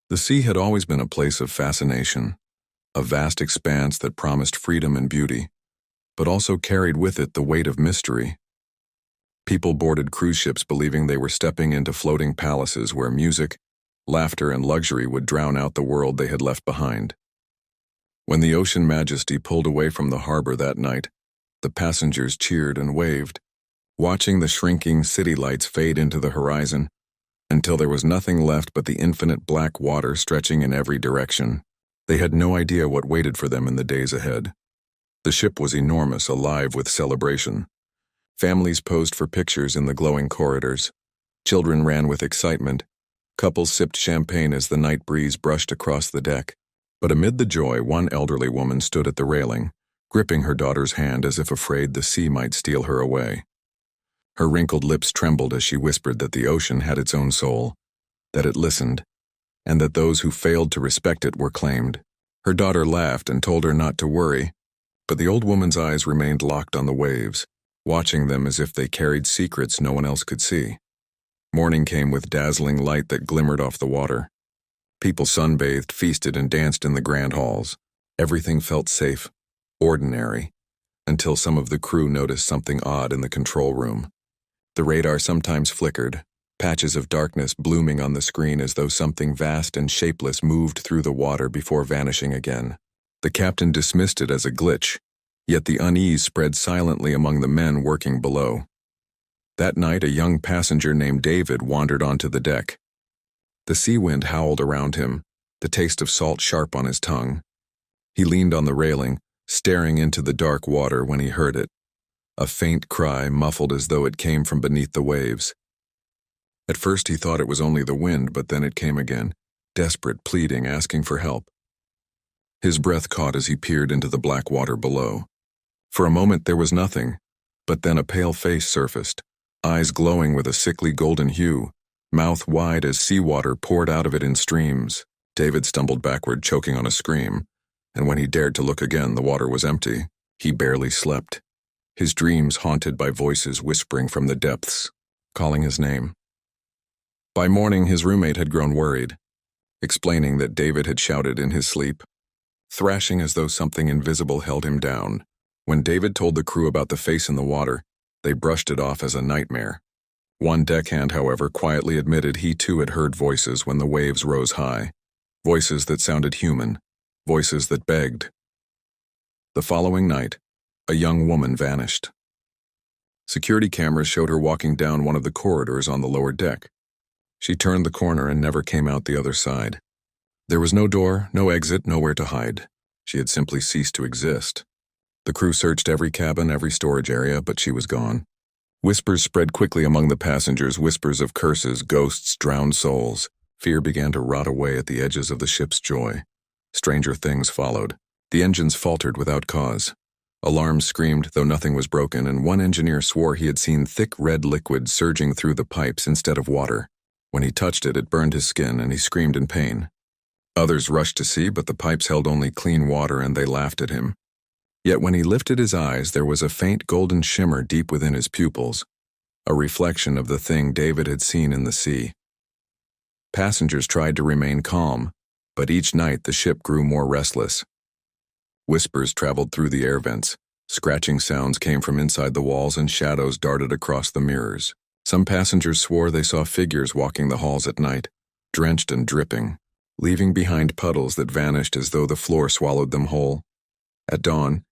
The sea had always been a place of fascination, a vast expanse that promised freedom and beauty, but also carried with it the weight of mystery. People boarded cruise ships believing they were stepping into floating palaces where music, laughter, and luxury would drown out the world they had left behind. When the ocean majesty pulled away from the harbor that night, the passengers cheered and waved, watching the shrinking city lights fade into the horizon until there was nothing left but the infinite black water stretching in every direction. They had no idea what waited for them in the days ahead. The ship was enormous, alive with celebration. Families posed for pictures in the glowing corridors. Children ran with excitement. Couples sipped champagne as the night breeze brushed across the deck. But amid the joy, one elderly woman stood at the railing, gripping her daughter's hand as if afraid the sea might steal her away. Her wrinkled lips trembled as she whispered that the ocean had its own soul, that it listened, and that those who failed to respect it were claimed. Her daughter laughed and told her not to worry, but the old woman's eyes remained locked on the waves, watching them as if they carried secrets no one else could see. Morning came with dazzling light that glimmered off the water. People sunbathed, feasted, and danced in the grand halls. Everything felt safe, ordinary, until some of the crew noticed something odd in the control room. The radar sometimes flickered, patches of darkness blooming on the screen as though something vast and shapeless moved through the water before vanishing again. The captain dismissed it as a glitch, yet the unease spread silently among the men working below. That night, a young passenger named David wandered onto the deck. The sea wind howled around him, the taste of salt sharp on his tongue. He leaned on the railing, staring into the dark water when he heard it. A faint cry, muffled as though it came from beneath the waves. At first he thought it was only the wind, but then it came again, desperate, pleading, asking for help. His breath caught as he peered into the black water below. For a moment there was nothing, but then a pale face surfaced, eyes glowing with a sickly golden hue, mouth wide as seawater poured out of it in streams. David stumbled backward, choking on a scream, and when he dared to look again, the water was empty. He barely slept, his dreams haunted by voices whispering from the depths, calling his name. By morning, his roommate had grown worried, explaining that David had shouted in his sleep, thrashing as though something invisible held him down. When David told the crew about the face in the water, they brushed it off as a nightmare. One deckhand, however, quietly admitted he too had heard voices when the waves rose high, voices that sounded human, voices that begged. The following night, a young woman vanished. Security cameras showed her walking down one of the corridors on the lower deck. She turned the corner and never came out the other side. There was no door, no exit, nowhere to hide. She had simply ceased to exist. The crew searched every cabin, every storage area, but she was gone. Whispers spread quickly among the passengers, whispers of curses, ghosts, drowned souls. Fear began to rot away at the edges of the ship's joy. Stranger things followed. The engines faltered without cause. Alarms screamed, though nothing was broken, and one engineer swore he had seen thick red liquid surging through the pipes instead of water. When he touched it, it burned his skin, and he screamed in pain. Others rushed to see, but the pipes held only clean water, and they laughed at him. Yet when he lifted his eyes, there was a faint golden shimmer deep within his pupils, a reflection of the thing David had seen in the sea. Passengers tried to remain calm, but each night the ship grew more restless. Whispers traveled through the air vents, scratching sounds came from inside the walls, and shadows darted across the mirrors. Some passengers swore they saw figures walking the halls at night, drenched and dripping, leaving behind puddles that vanished as though the floor swallowed them whole. At dawn,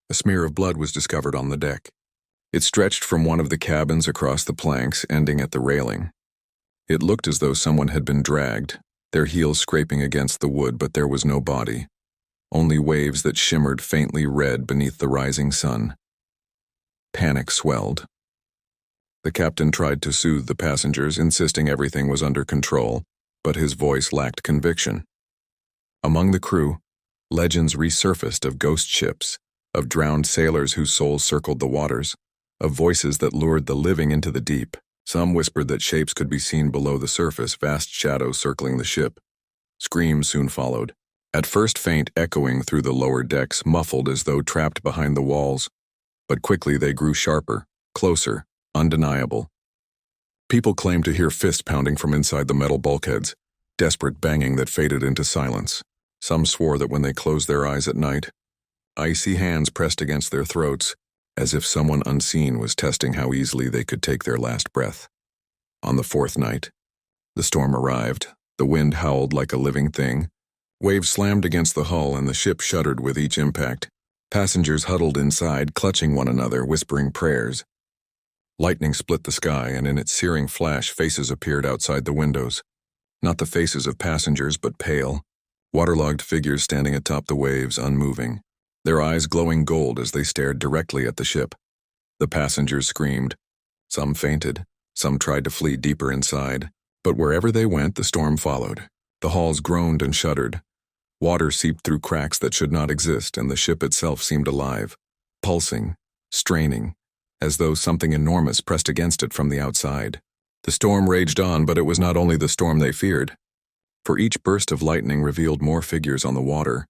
a smear of blood was discovered on the deck. It stretched from one of the cabins across the planks, ending at the railing. It looked as though someone had been dragged, their heels scraping against the wood, but there was no body. Only waves that shimmered faintly red beneath the rising sun. Panic swelled. The captain tried to soothe the passengers, insisting everything was under control, but his voice lacked conviction. Among the crew, legends resurfaced of ghost ships, of drowned sailors whose souls circled the waters, of voices that lured the living into the deep. Some whispered that shapes could be seen below the surface, vast shadows circling the ship. Screams soon followed, at first faint, echoing through the lower decks, muffled as though trapped behind the walls, but quickly they grew sharper, closer, undeniable. People claimed to hear fist pounding from inside the metal bulkheads, desperate banging that faded into silence. Some swore that when they closed their eyes at night, icy hands pressed against their throats, as if someone unseen was testing how easily they could take their last breath. On the fourth night, the storm arrived. The wind howled like a living thing. Waves slammed against the hull and the ship shuddered with each impact. Passengers huddled inside, clutching one another, whispering prayers. Lightning split the sky, and in its searing flash, faces appeared outside the windows. Not the faces of passengers, but pale, waterlogged figures standing atop the waves, unmoving, their eyes glowing gold as they stared directly at the ship. The passengers screamed. Some fainted, some tried to flee deeper inside, but wherever they went, the storm followed. The halls groaned and shuddered. Water seeped through cracks that should not exist, and the ship itself seemed alive, pulsing, straining, as though something enormous pressed against it from the outside. The storm raged on, but it was not only the storm they feared. For each burst of lightning revealed more figures on the water,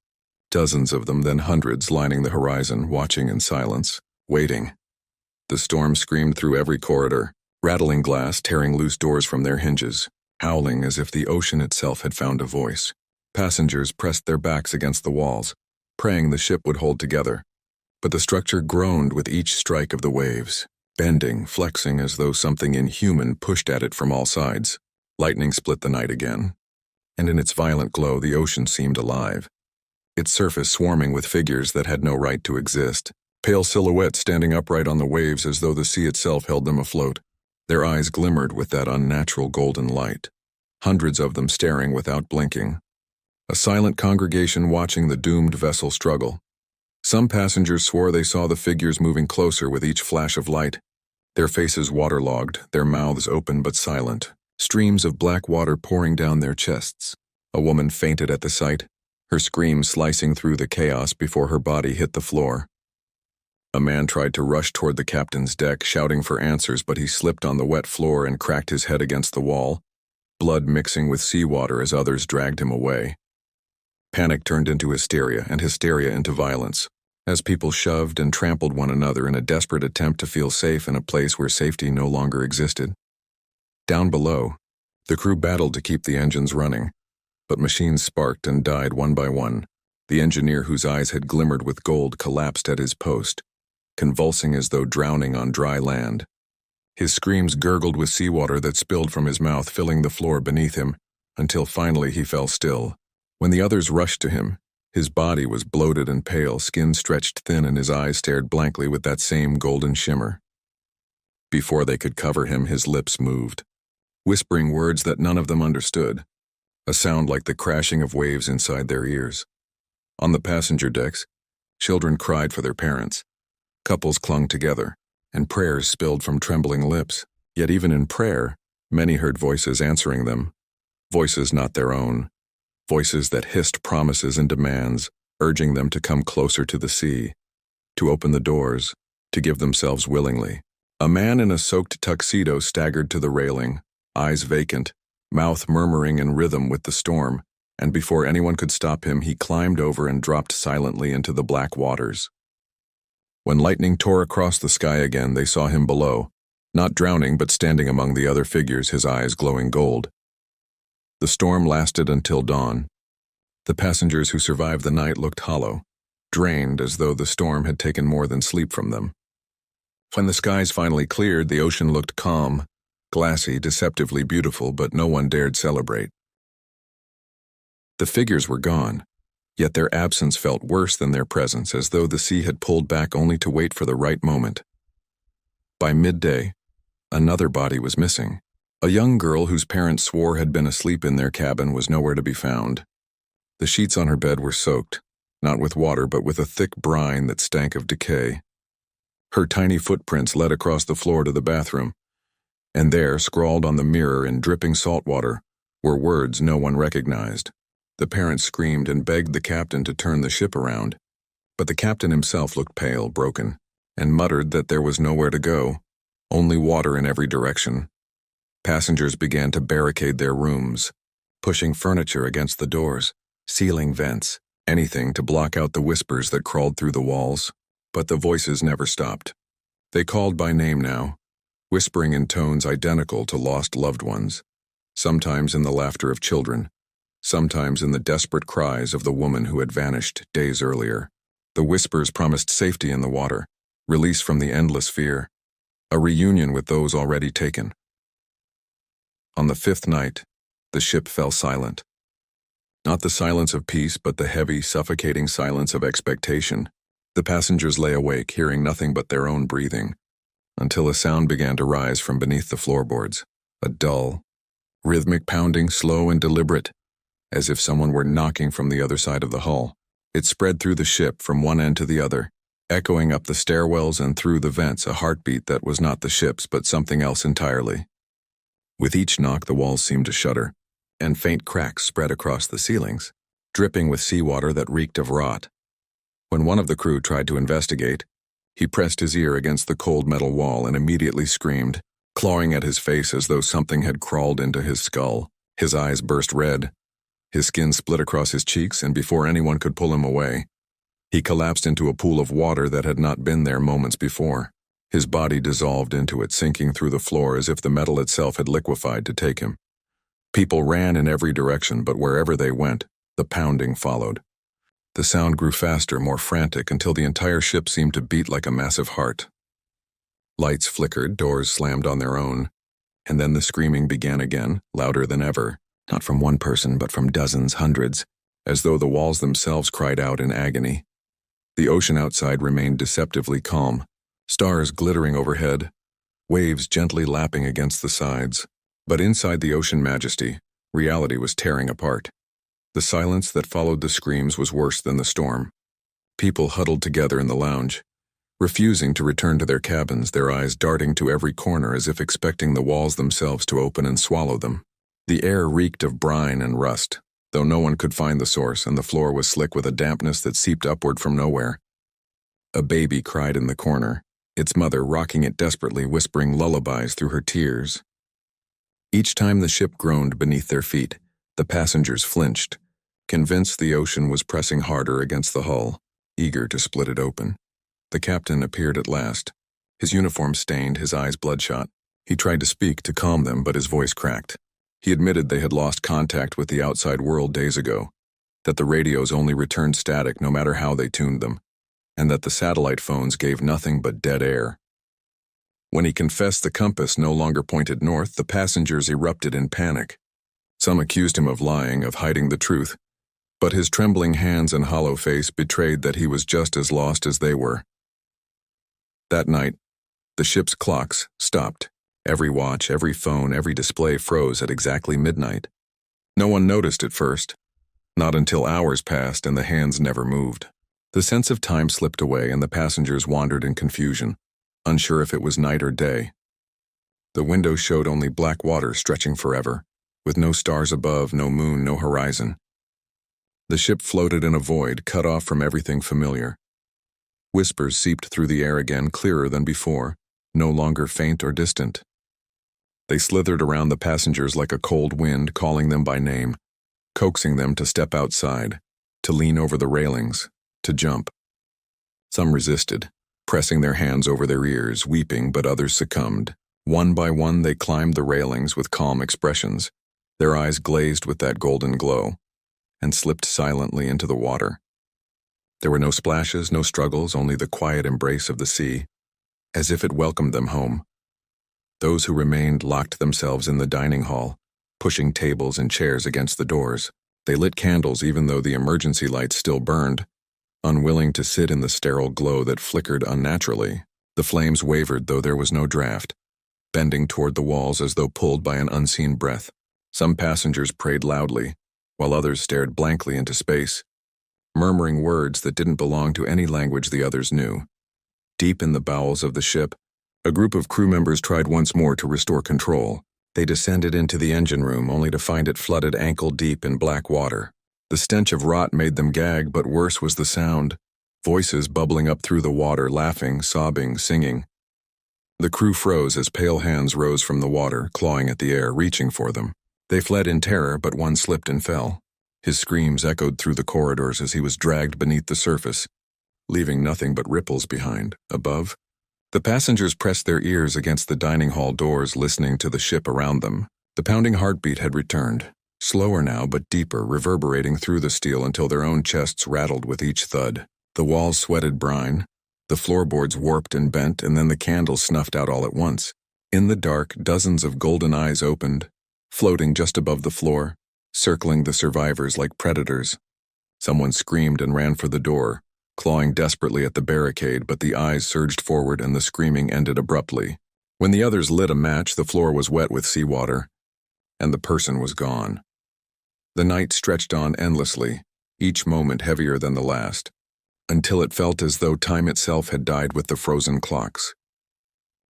dozens of them, then hundreds lining the horizon, watching in silence, waiting. The storm screamed through every corridor, rattling glass, tearing loose doors from their hinges, howling as if the ocean itself had found a voice. Passengers pressed their backs against the walls, praying the ship would hold together. But the structure groaned with each strike of the waves, bending, flexing as though something inhuman pushed at it from all sides. Lightning split the night again, and in its violent glow the ocean seemed alive, its surface swarming with figures that had no right to exist, pale silhouettes standing upright on the waves as though the sea itself held them afloat. Their eyes glimmered with that unnatural golden light, hundreds of them staring without blinking. A silent congregation watching the doomed vessel struggle. Some passengers swore they saw the figures moving closer with each flash of light, their faces waterlogged, their mouths open but silent, streams of black water pouring down their chests. A woman fainted at the sight, her scream slicing through the chaos before her body hit the floor. A man tried to rush toward the captain's deck, shouting for answers, but he slipped on the wet floor and cracked his head against the wall, blood mixing with seawater as others dragged him away. Panic turned into hysteria, and hysteria into violence, as people shoved and trampled one another in a desperate attempt to feel safe in a place where safety no longer existed. Down below, the crew battled to keep the engines running, but machines sparked and died one by one. The engineer, whose eyes had glimmered with gold, collapsed at his post, convulsing as though drowning on dry land. His screams gurgled with seawater that spilled from his mouth, filling the floor beneath him, until finally he fell still. When the others rushed to him, his body was bloated and pale, skin stretched thin, and his eyes stared blankly with that same golden shimmer. Before they could cover him, his lips moved, whispering words that none of them understood, a sound like the crashing of waves inside their ears. On the passenger decks, children cried for their parents. Couples clung together, and prayers spilled from trembling lips. Yet even in prayer, many heard voices answering them, voices not their own, voices that hissed promises and demands, urging them to come closer to the sea, to open the doors, to give themselves willingly. A man in a soaked tuxedo staggered to the railing, eyes vacant, mouth murmuring in rhythm with the storm, and before anyone could stop him, he climbed over and dropped silently into the black waters. When lightning tore across the sky again, they saw him below, not drowning but standing among the other figures, his eyes glowing gold. The storm lasted until dawn. The passengers who survived the night looked hollow, drained as though the storm had taken more than sleep from them. When the skies finally cleared, the ocean looked calm, glassy, deceptively beautiful, but no one dared celebrate. The figures were gone, yet their absence felt worse than their presence, as though the sea had pulled back only to wait for the right moment. By midday, another body was missing. A young girl whose parents swore had been asleep in their cabin was nowhere to be found. The sheets on her bed were soaked, not with water but with a thick brine that stank of decay. Her tiny footprints led across the floor to the bathroom, and there, scrawled on the mirror in dripping salt water, were words no one recognized. The parents screamed and begged the captain to turn the ship around, but the captain himself looked pale, broken, and muttered that there was nowhere to go, only water in every direction. Passengers began to barricade their rooms, pushing furniture against the doors, sealing vents, anything to block out the whispers that crawled through the walls. But the voices never stopped. They called by name now, whispering in tones identical to lost loved ones, sometimes in the laughter of children, sometimes in the desperate cries of the woman who had vanished days earlier. The whispers promised safety in the water, release from the endless fear, a reunion with those already taken. On the 5th night, the ship fell silent. Not the silence of peace, but the heavy, suffocating silence of expectation. The passengers lay awake, hearing nothing but their own breathing, until a sound began to rise from beneath the floorboards, a dull, rhythmic pounding, slow and deliberate, as if someone were knocking from the other side of the hull. It spread through the ship from one end to the other, echoing up the stairwells and through the vents, a heartbeat that was not the ship's but something else entirely. With each knock, the walls seemed to shudder, and faint cracks spread across the ceilings, dripping with seawater that reeked of rot. When one of the crew tried to investigate, he pressed his ear against the cold metal wall and immediately screamed, clawing at his face as though something had crawled into his skull. His eyes burst red, his skin split across his cheeks, and before anyone could pull him away, he collapsed into a pool of water that had not been there moments before. His body dissolved into it, sinking through the floor as if the metal itself had liquefied to take him. People ran in every direction, but wherever they went, the pounding followed. The sound grew faster, more frantic, until the entire ship seemed to beat like a massive heart. Lights flickered, doors slammed on their own, and then the screaming began again, louder than ever, not from one person but from dozens, hundreds, as though the walls themselves cried out in agony. The ocean outside remained deceptively calm, stars glittering overhead, waves gently lapping against the sides. But inside the ocean majesty, reality was tearing apart. The silence that followed the screams was worse than the storm. People huddled together in the lounge, refusing to return to their cabins, their eyes darting to every corner as if expecting the walls themselves to open and swallow them. The air reeked of brine and rust, though no one could find the source, and the floor was slick with a dampness that seeped upward from nowhere. A baby cried in the corner, its mother rocking it desperately, whispering lullabies through her tears. Each time the ship groaned beneath their feet, the passengers flinched, convinced the ocean was pressing harder against the hull, eager to split it open. The captain appeared at last, his uniform stained, his eyes bloodshot. He tried to speak to calm them, but his voice cracked. He admitted they had lost contact with the outside world days ago, that the radios only returned static no matter how they tuned them, and that the satellite phones gave nothing but dead air. When he confessed the compass no longer pointed north, the passengers erupted in panic. Some accused him of lying, of hiding the truth, but his trembling hands and hollow face betrayed that he was just as lost as they were. That night, the ship's clocks stopped. Every watch, every phone, every display froze at exactly midnight. No one noticed at first, not until hours passed and the hands never moved. The sense of time slipped away and the passengers wandered in confusion, unsure if it was night or day. The window showed only black water stretching forever, with no stars above, no moon, no horizon. The ship floated in a void, cut off from everything familiar. Whispers seeped through the air again, clearer than before, no longer faint or distant. They slithered around the passengers like a cold wind, calling them by name, coaxing them to step outside, to lean over the railings, to jump. Some resisted, pressing their hands over their ears, weeping, but others succumbed. One by one they climbed the railings with calm expressions, their eyes glazed with that golden glow, and slipped silently into the water. There were no splashes, no struggles, only the quiet embrace of the sea, as if it welcomed them home. Those who remained locked themselves in the dining hall, pushing tables and chairs against the doors. They lit candles even though the emergency lights still burned, unwilling to sit in the sterile glow that flickered unnaturally. The flames wavered though there was no draft, bending toward the walls as though pulled by an unseen breath. Some passengers prayed loudly, while others stared blankly into space, murmuring words that didn't belong to any language the others knew. Deep in the bowels of the ship, a group of crew members tried once more to restore control. They descended into the engine room only to find it flooded ankle-deep in black water. The stench of rot made them gag, but worse was the sound. Voices bubbling up through the water, laughing, sobbing, singing. The crew froze as pale hands rose from the water, clawing at the air, reaching for them. They fled in terror, but one slipped and fell. His screams echoed through the corridors as he was dragged beneath the surface, leaving nothing but ripples behind. Above, the passengers pressed their ears against the dining hall doors, listening to the ship around them. The pounding heartbeat had returned, slower now but deeper, reverberating through the steel until their own chests rattled with each thud. The walls sweated brine, the floorboards warped and bent, and then the candles snuffed out all at once. In the dark, dozens of golden eyes opened, floating just above the floor, circling the survivors like predators. Someone screamed and ran for the door, clawing desperately at the barricade, but the eyes surged forward and the screaming ended abruptly. When the others lit a match, the floor was wet with seawater, and the person was gone. The night stretched on endlessly, each moment heavier than the last, until it felt as though time itself had died with the frozen clocks.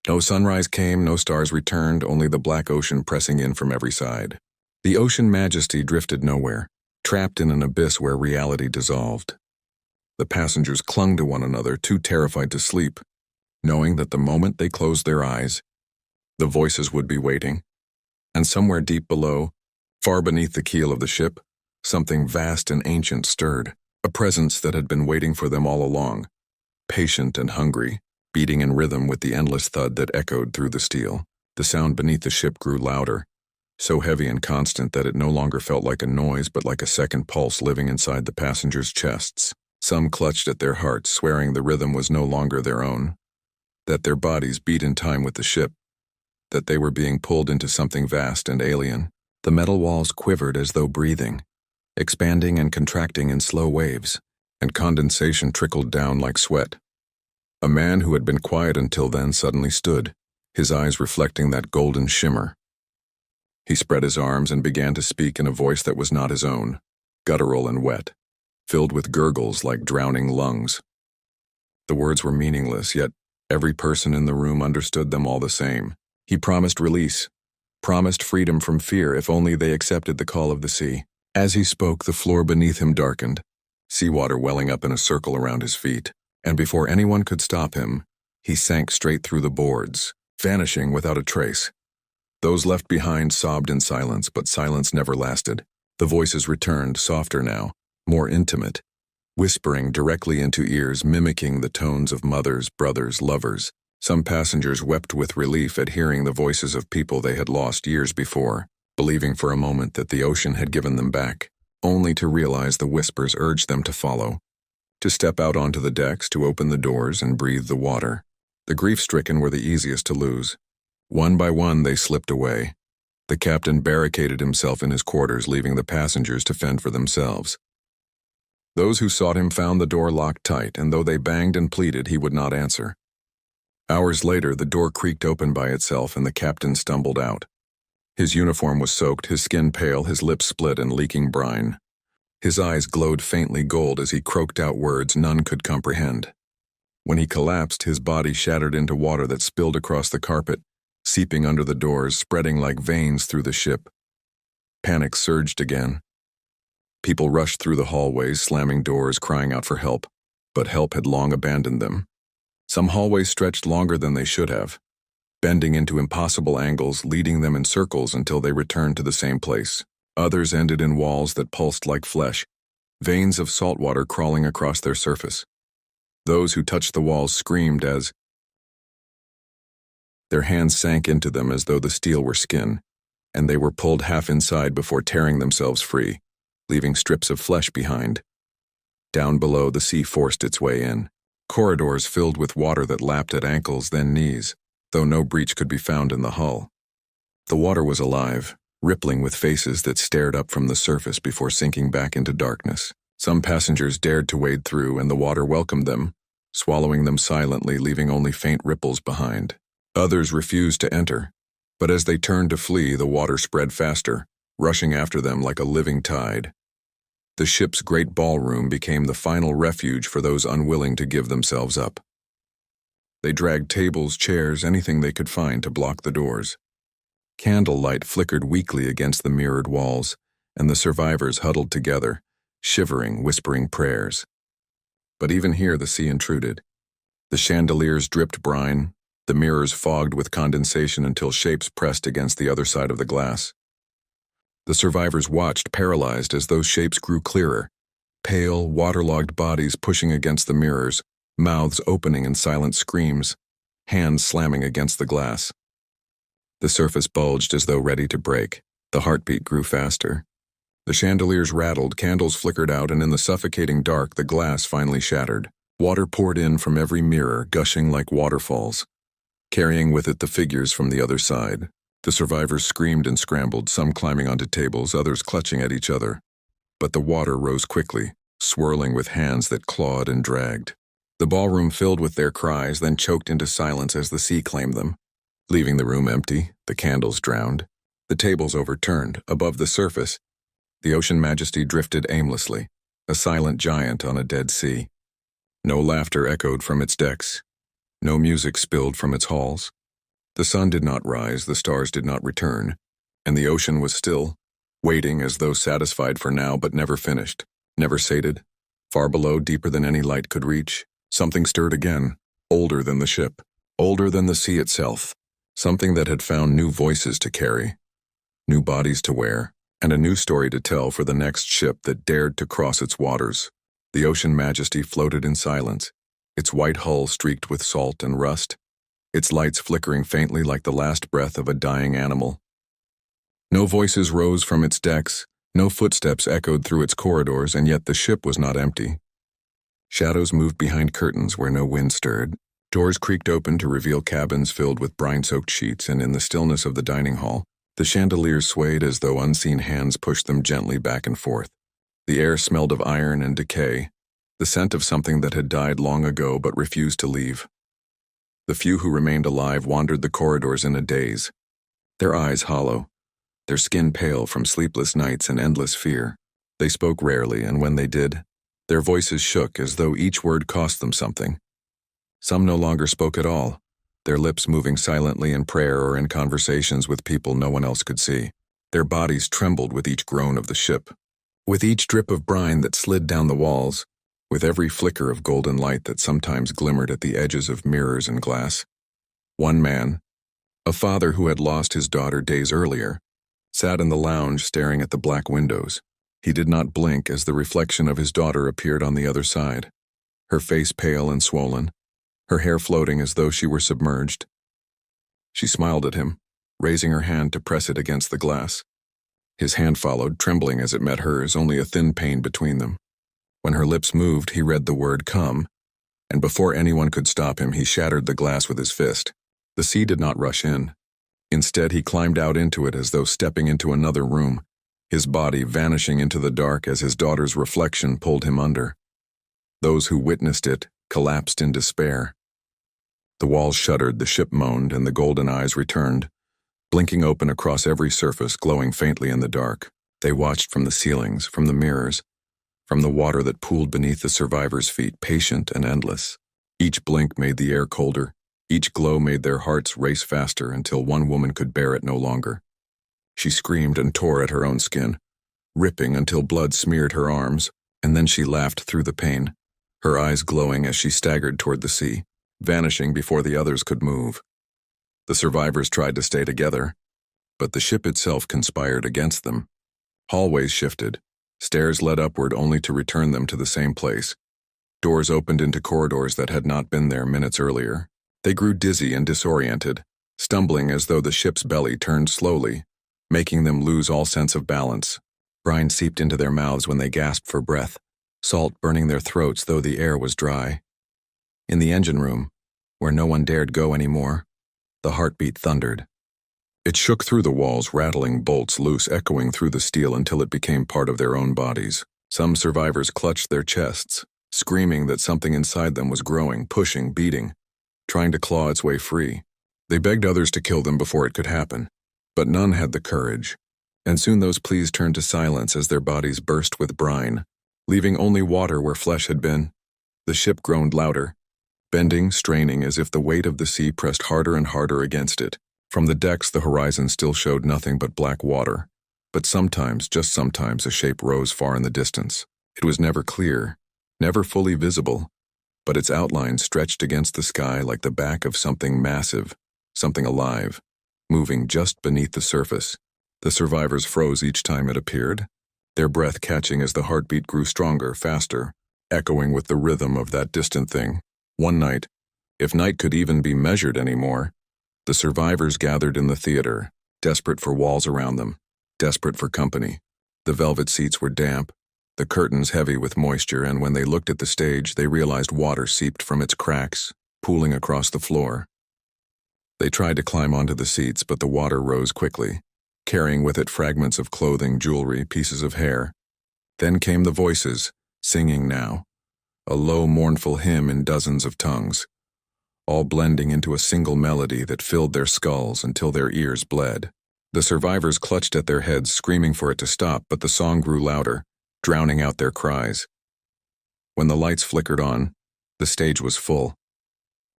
No sunrise came, no stars returned, only the black ocean pressing in from every side. The ocean majesty drifted nowhere, trapped in an abyss where reality dissolved. The passengers clung to one another, too terrified to sleep, knowing that the moment they closed their eyes, the voices would be waiting. And somewhere deep below, far beneath the keel of the ship, something vast and ancient stirred, a presence that had been waiting for them all along, patient and hungry, beating in rhythm with the endless thud that echoed through the steel. The sound beneath the ship grew louder, so heavy and constant that it no longer felt like a noise but like a second pulse living inside the passengers' chests. Some clutched at their hearts, swearing the rhythm was no longer their own, that their bodies beat in time with the ship, that they were being pulled into something vast and alien. The metal walls quivered as though breathing, expanding and contracting in slow waves, and condensation trickled down like sweat. A man who had been quiet until then suddenly stood, his eyes reflecting that golden shimmer. He spread his arms and began to speak in a voice that was not his own, guttural and wet, filled with gurgles like drowning lungs. The words were meaningless, yet every person in the room understood them all the same. He promised release, promised freedom from fear if only they accepted the call of the sea. As he spoke, the floor beneath him darkened, seawater welling up in a circle around his feet. And before anyone could stop him, he sank straight through the boards, vanishing without a trace. Those left behind sobbed in silence, but silence never lasted. The voices returned, softer now, more intimate, whispering directly into ears, mimicking the tones of mothers, brothers, lovers. Some passengers wept with relief at hearing the voices of people they had lost years before, believing for a moment that the ocean had given them back, only to realize the whispers urged them to follow, to step out onto the decks, to open the doors and breathe the water. The grief-stricken were the easiest to lose. One by one they slipped away. The captain barricaded himself in his quarters, leaving the passengers to fend for themselves. Those who sought him found the door locked tight, and though they banged and pleaded, he would not answer. Hours later, the door creaked open by itself and the captain stumbled out. His uniform was soaked, his skin pale, his lips split and leaking brine. His eyes glowed faintly gold as he croaked out words none could comprehend. When he collapsed, his body shattered into water that spilled across the carpet, seeping under the doors, spreading like veins through the ship. Panic surged again. People rushed through the hallways, slamming doors, crying out for help, but help had long abandoned them. Some hallways stretched longer than they should have, bending into impossible angles, leading them in circles until they returned to the same place. Others ended in walls that pulsed like flesh, veins of salt water crawling across their surface. Those who touched the walls screamed as their hands sank into them as though the steel were skin, and they were pulled half inside before tearing themselves free, leaving strips of flesh behind. Down below, the sea forced its way in, corridors filled with water that lapped at ankles, then knees, though no breach could be found in the hull. The water was alive, rippling with faces that stared up from the surface before sinking back into darkness. Some passengers dared to wade through, and the water welcomed them, swallowing them silently, leaving only faint ripples behind. Others refused to enter, but as they turned to flee, the water spread faster, rushing after them like a living tide. The ship's great ballroom became the final refuge for those unwilling to give themselves up. They dragged tables, chairs, anything they could find to block the doors. Candlelight flickered weakly against the mirrored walls, and the survivors huddled together, shivering, whispering prayers. But even here the sea intruded. The chandeliers dripped brine, the mirrors fogged with condensation until shapes pressed against the other side of the glass. The survivors watched, paralyzed, as those shapes grew clearer, pale, waterlogged bodies pushing against the mirrors, mouths opening in silent screams, hands slamming against the glass. The surface bulged as though ready to break. The heartbeat grew faster, The chandeliers rattled, candles flickered out, and in the suffocating dark, the glass finally shattered. Water poured in from every mirror, gushing like waterfalls, carrying with it the figures from the other side. The survivors screamed and scrambled, some climbing onto tables, others clutching at each other. But the water rose quickly, swirling with hands that clawed and dragged. The ballroom filled with their cries, then choked into silence as the sea claimed them, leaving the room empty, the candles drowned, the tables overturned. Above the surface, the ocean majesty drifted aimlessly, a silent giant on a dead sea. No laughter echoed from its decks. No music spilled from its halls. The sun did not rise, the stars did not return, and the ocean was still, waiting as though satisfied for now but never finished, never sated. Far below, deeper than any light could reach, something stirred again, older than the ship, older than the sea itself, something that had found new voices to carry, new bodies to wear, and a new story to tell for the next ship that dared to cross its waters. The ocean majesty floated in silence, its white hull streaked with salt and rust, its lights flickering faintly like the last breath of a dying animal. No voices rose from its decks, no footsteps echoed through its corridors, and yet the ship was not empty. Shadows moved behind curtains where no wind stirred. Doors creaked open to reveal cabins filled with brine-soaked sheets, and in the stillness of the dining hall, the chandeliers swayed as though unseen hands pushed them gently back and forth. The air smelled of iron and decay, the scent of something that had died long ago but refused to leave. The few who remained alive wandered the corridors in a daze, their eyes hollow, their skin pale from sleepless nights and endless fear. They spoke rarely, and when they did, their voices shook as though each word cost them something. Some no longer spoke at all, their lips moving silently in prayer or in conversations with people no one else could see. Their bodies trembled with each groan of the ship, with each drip of brine that slid down the walls, with every flicker of golden light that sometimes glimmered at the edges of mirrors and glass. One man, a father who had lost his daughter days earlier, sat in the lounge staring at the black windows. He did not blink as the reflection of his daughter appeared on the other side, her face pale and swollen, her hair floating as though she were submerged. She smiled at him, raising her hand to press it against the glass. His hand followed, trembling as it met hers, only a thin pain between them. When her lips moved, he read the word "come," and before anyone could stop him, he shattered the glass with his fist. The sea did not rush in. Instead, he climbed out into it as though stepping into another room, his body vanishing into the dark as his daughter's reflection pulled him under. Those who witnessed it collapsed in despair. The walls shuddered, the ship moaned, and the golden eyes returned, blinking open across every surface, glowing faintly in the dark. They watched from the ceilings, from the mirrors, from the water that pooled beneath the survivors' feet, patient and endless. Each blink made the air colder. Each glow made their hearts race faster until one woman could bear it no longer. She screamed and tore at her own skin, ripping until blood smeared her arms, and then she laughed through the pain, her eyes glowing as she staggered toward the sea, vanishing before the others could move. The survivors tried to stay together, but the ship itself conspired against them. Hallways shifted, stairs led upward only to return them to the same place. Doors opened into corridors that had not been there minutes earlier. They grew dizzy and disoriented, stumbling as though the ship's belly turned slowly, making them lose all sense of balance. Brine seeped into their mouths when they gasped for breath, salt burning their throats though the air was dry. In the engine room, where no one dared go anymore, the heartbeat thundered. It shook through the walls, rattling bolts loose, echoing through the steel until it became part of their own bodies. Some survivors clutched their chests, screaming that something inside them was growing, pushing, beating, trying to claw its way free. They begged others to kill them before it could happen, but none had the courage, and soon those pleas turned to silence as their bodies burst with brine, leaving only water where flesh had been. The ship groaned louder, bending, straining as if the weight of the sea pressed harder and harder against it. From the decks, the horizon still showed nothing but black water, but sometimes, just sometimes, a shape rose far in the distance. It was never clear, never fully visible, but its outline stretched against the sky like the back of something massive, something alive, moving just beneath the surface. The survivors froze each time it appeared, their breath catching as the heartbeat grew stronger, faster, echoing with the rhythm of that distant thing. One night, if night could even be measured anymore, the survivors gathered in the theater, desperate for walls around them, desperate for company. The velvet seats were damp, the curtains heavy with moisture, and when they looked at the stage, they realized water seeped from its cracks, pooling across the floor. They tried to climb onto the seats, but the water rose quickly, carrying with it fragments of clothing, jewelry, pieces of hair. Then came the voices, singing now, a low, mournful hymn in dozens of tongues, all blending into a single melody that filled their skulls until their ears bled. The survivors clutched at their heads, screaming for it to stop, but the song grew louder, drowning out their cries. When the lights flickered on, the stage was full.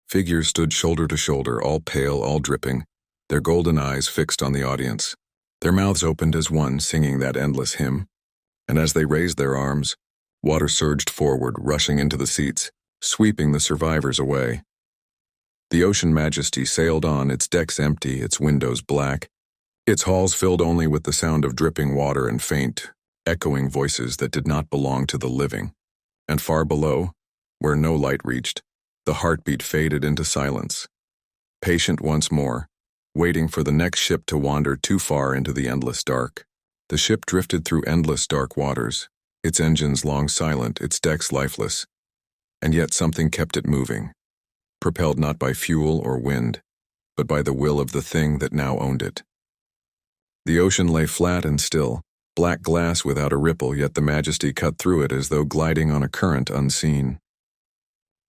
Figures stood shoulder to shoulder, all pale, all dripping, their golden eyes fixed on the audience. Their mouths opened as one, singing that endless hymn. And as they raised their arms, water surged forward, rushing into the seats, sweeping the survivors away. The ocean majesty sailed on, its decks empty, its windows black, its halls filled only with the sound of dripping water and faint, echoing voices that did not belong to the living. And far below, where no light reached, the heartbeat faded into silence. Patient once more, waiting for the next ship to wander too far into the endless dark. The ship drifted through endless dark waters, its engines long silent, its decks lifeless, and yet something kept it moving, propelled not by fuel or wind, but by the will of the thing that now owned it. The ocean lay flat and still, black glass without a ripple, yet the majesty cut through it as though gliding on a current unseen.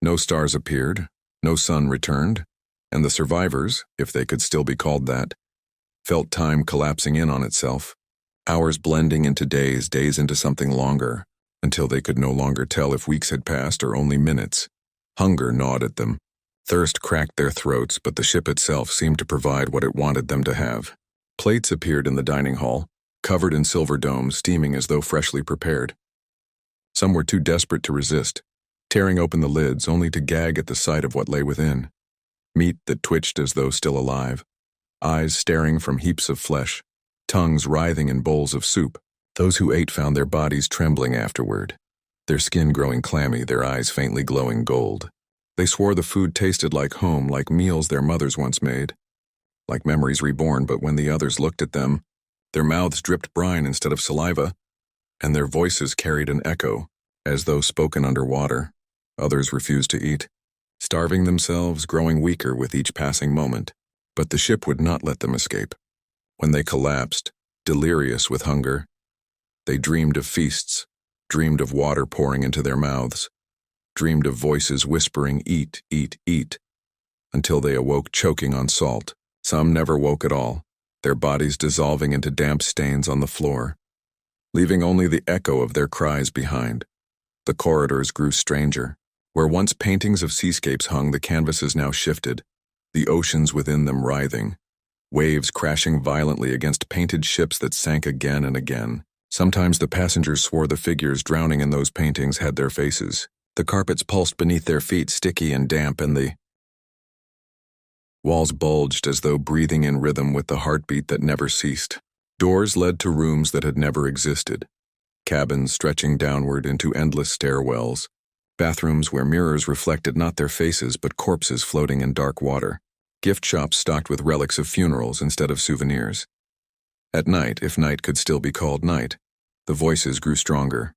No stars appeared, no sun returned, and the survivors, if they could still be called that, felt time collapsing in on itself, hours blending into days, days into something longer, until they could no longer tell if weeks had passed or only minutes. Hunger gnawed at them. Thirst cracked their throats, but the ship itself seemed to provide what it wanted them to have. Plates appeared in the dining hall, covered in silver domes, steaming as though freshly prepared. Some were too desperate to resist, tearing open the lids only to gag at the sight of what lay within. Meat that twitched as though still alive, eyes staring from heaps of flesh, tongues writhing in bowls of soup. Those who ate found their bodies trembling afterward, their skin growing clammy, their eyes faintly glowing gold. They swore the food tasted like home, like meals their mothers once made, like memories reborn, but when the others looked at them, their mouths dripped brine instead of saliva, and their voices carried an echo, as though spoken underwater. Others refused to eat, starving themselves, growing weaker with each passing moment. But the ship would not let them escape. When they collapsed, delirious with hunger, they dreamed of feasts, dreamed of water pouring into their mouths, dreamed of voices whispering, "Eat, eat, eat," until they awoke choking on salt. Some never woke at all, their bodies dissolving into damp stains on the floor, leaving only the echo of their cries behind. The corridors grew stranger. Where once paintings of seascapes hung, the canvases now shifted, the oceans within them writhing, waves crashing violently against painted ships that sank again and again. Sometimes the passengers swore the figures drowning in those paintings had their faces. The carpets pulsed beneath their feet, sticky and damp, and the walls bulged as though breathing in rhythm with the heartbeat that never ceased. Doors led to rooms that had never existed, cabins stretching downward into endless stairwells, bathrooms where mirrors reflected not their faces but corpses floating in dark water, gift shops stocked with relics of funerals instead of souvenirs. At night, if night could still be called night, the voices grew stronger.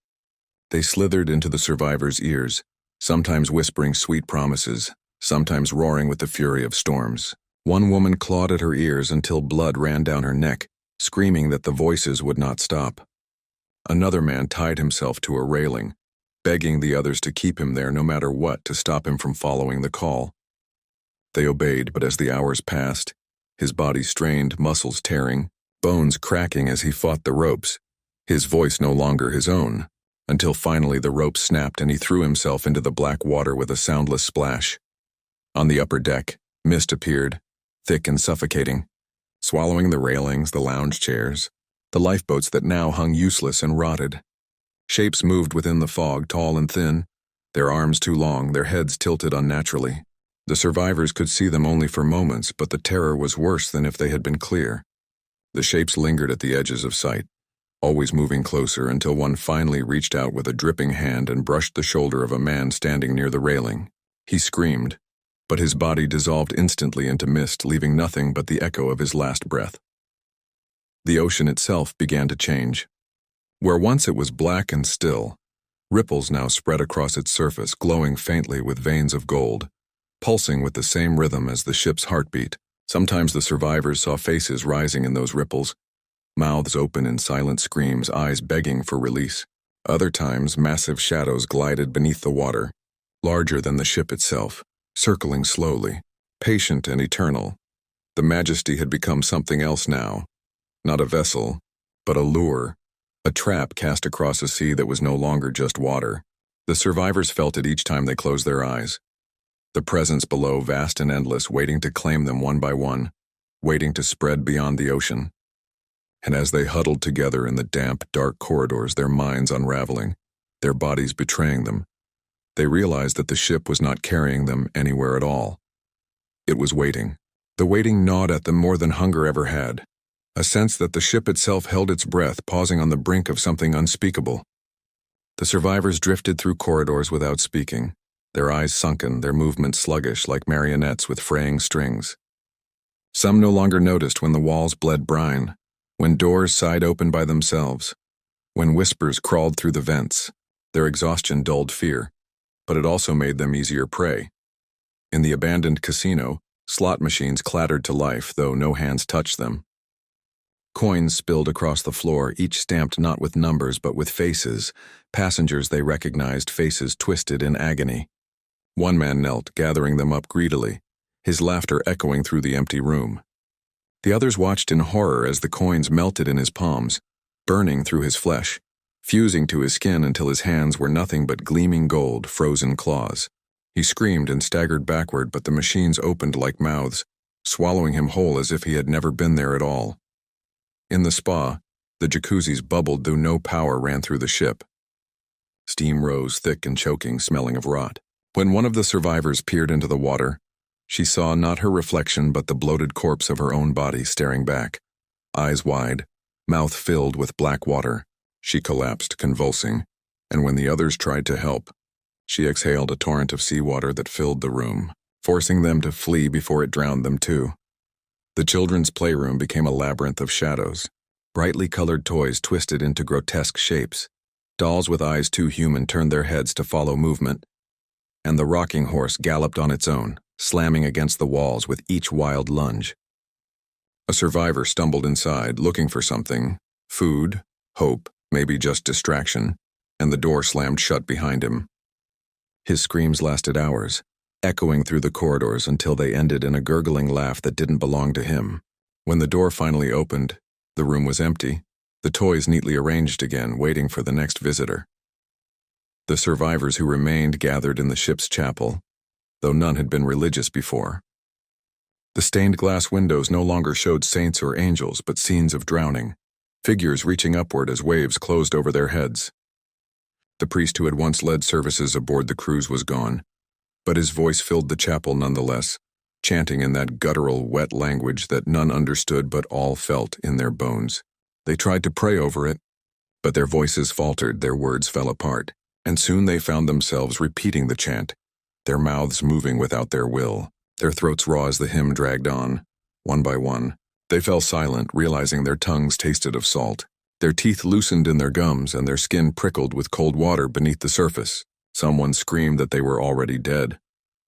They slithered into the survivors' ears, sometimes whispering sweet promises, sometimes roaring with the fury of storms. One woman clawed at her ears until blood ran down her neck, screaming that the voices would not stop. Another man tied himself to a railing, begging the others to keep him there no matter what to stop him from following the call. They obeyed, but as the hours passed, his body strained, muscles tearing, bones cracking as he fought the ropes, his voice no longer his own, until finally the rope snapped and he threw himself into the black water with a soundless splash. On the upper deck, mist appeared, thick and suffocating, swallowing the railings, the lounge chairs, the lifeboats that now hung useless and rotted. Shapes moved within the fog, tall and thin, their arms too long, their heads tilted unnaturally. The survivors could see them only for moments, but the terror was worse than if they had been clear. The shapes lingered at the edges of sight, always moving closer until one finally reached out with a dripping hand and brushed the shoulder of a man standing near the railing. He screamed, but his body dissolved instantly into mist, leaving nothing but the echo of his last breath. The ocean itself began to change. Where once it was black and still, ripples now spread across its surface, glowing faintly with veins of gold, pulsing with the same rhythm as the ship's heartbeat. Sometimes the survivors saw faces rising in those ripples, mouths open in silent screams, eyes begging for release. Other times, massive shadows glided beneath the water, larger than the ship itself, circling slowly, patient and eternal. The majesty had become something else now, not a vessel, but a lure, a trap cast across a sea that was no longer just water. The survivors felt it each time they closed their eyes. The presence below, vast and endless, waiting to claim them one by one, waiting to spread beyond the ocean. And as they huddled together in the damp, dark corridors, their minds unraveling, their bodies betraying them, they realized that the ship was not carrying them anywhere at all. It was waiting. The waiting gnawed at them more than hunger ever had, a sense that the ship itself held its breath, pausing on the brink of something unspeakable. The survivors drifted through corridors without speaking, their eyes sunken, their movements sluggish like marionettes with fraying strings. Some no longer noticed when the walls bled brine, when doors sighed open by themselves, when whispers crawled through the vents. Their exhaustion dulled fear, but it also made them easier prey. In the abandoned casino, slot machines clattered to life, though no hands touched them. Coins spilled across the floor, each stamped not with numbers but with faces, passengers they recognized, faces twisted in agony. One man knelt, gathering them up greedily, his laughter echoing through the empty room. The others watched in horror as the coins melted in his palms, burning through his flesh, fusing to his skin until his hands were nothing but gleaming gold, frozen claws. He screamed and staggered backward, but the machines opened like mouths, swallowing him whole as if he had never been there at all. In the spa, the jacuzzis bubbled though no power ran through the ship. Steam rose thick and choking, smelling of rot. When one of the survivors peered into the water, she saw not her reflection but the bloated corpse of her own body staring back. Eyes wide, mouth filled with black water, she collapsed, convulsing, and when the others tried to help, she exhaled a torrent of seawater that filled the room, forcing them to flee before it drowned them too. The children's playroom became a labyrinth of shadows. Brightly colored toys twisted into grotesque shapes. Dolls with eyes too human turned their heads to follow movement. And the rocking horse galloped on its own, slamming against the walls with each wild lunge. A survivor stumbled inside, looking for something, food, hope, maybe just distraction, and the door slammed shut behind him. His screams lasted hours, echoing through the corridors until they ended in a gurgling laugh that didn't belong to him. When the door finally opened, the room was empty, the toys neatly arranged again, waiting for the next visitor. The survivors who remained gathered in the ship's chapel, though none had been religious before. The stained glass windows no longer showed saints or angels, but scenes of drowning, figures reaching upward as waves closed over their heads. The priest who had once led services aboard the cruise was gone, but his voice filled the chapel nonetheless, chanting in that guttural, wet language that none understood but all felt in their bones. They tried to pray over it, but their voices faltered, their words fell apart, and soon they found themselves repeating the chant, their mouths moving without their will, their throats raw as the hymn dragged on. One by one, they fell silent, realizing their tongues tasted of salt. Their teeth loosened in their gums and their skin prickled with cold water beneath the surface. Someone screamed that they were already dead,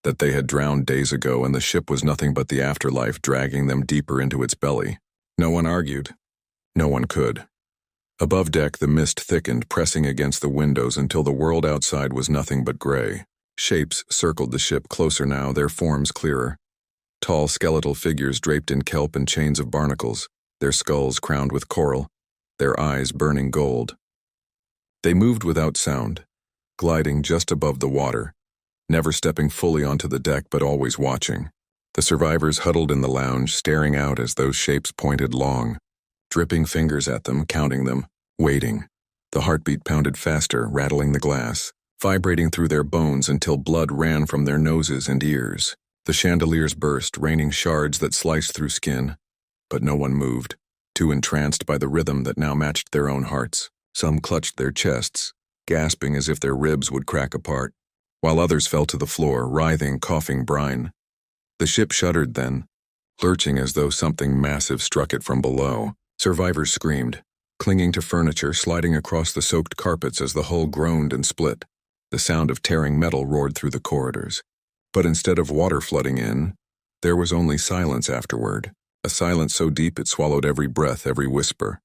that they had drowned days ago and the ship was nothing but the afterlife dragging them deeper into its belly. No one argued. No one could. Above deck, the mist thickened, pressing against the windows until the world outside was nothing but gray. Shapes circled the ship, closer now, their forms clearer. Tall skeletal figures draped in kelp and chains of barnacles, their skulls crowned with coral, their eyes burning gold. They moved without sound, gliding just above the water, never stepping fully onto the deck but always watching. The survivors huddled in the lounge, staring out as those shapes pointed long, dripping fingers at them, counting them, waiting. The heartbeat pounded faster, rattling the glass, vibrating through their bones until blood ran from their noses and ears. The chandeliers burst, raining shards that sliced through skin, but no one moved, too entranced by the rhythm that now matched their own hearts. Some clutched their chests, gasping as if their ribs would crack apart, while others fell to the floor, writhing, coughing brine. The ship shuddered then, lurching as though something massive struck it from below. Survivors screamed, clinging to furniture, sliding across the soaked carpets as the hull groaned and split. The sound of tearing metal roared through the corridors. But instead of water flooding in, there was only silence afterward, a silence so deep it swallowed every breath, every whisper.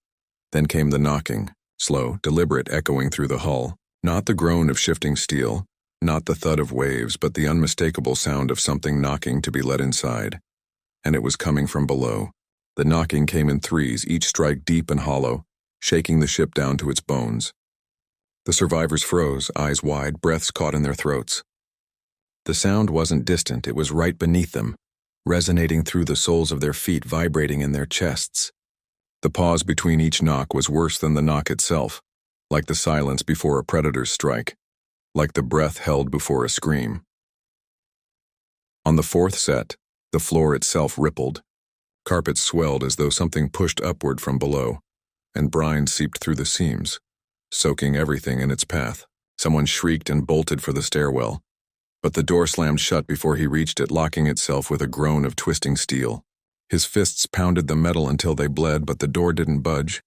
Then came the knocking, slow, deliberate, echoing through the hull. Not the groan of shifting steel, not the thud of waves, but the unmistakable sound of something knocking to be let inside. And it was coming from below. The knocking came in threes, each strike deep and hollow, shaking the ship down to its bones. The survivors froze, eyes wide, breaths caught in their throats. The sound wasn't distant, it was right beneath them, resonating through the soles of their feet, vibrating in their chests. The pause between each knock was worse than the knock itself, like the silence before a predator's strike, like the breath held before a scream. On the fourth set, the floor itself rippled. Carpets swelled as though something pushed upward from below, and brine seeped through the seams, soaking everything in its path. Someone shrieked and bolted for the stairwell, but the door slammed shut before he reached it, locking itself with a groan of twisting steel. His fists pounded the metal until they bled, but the door didn't budge,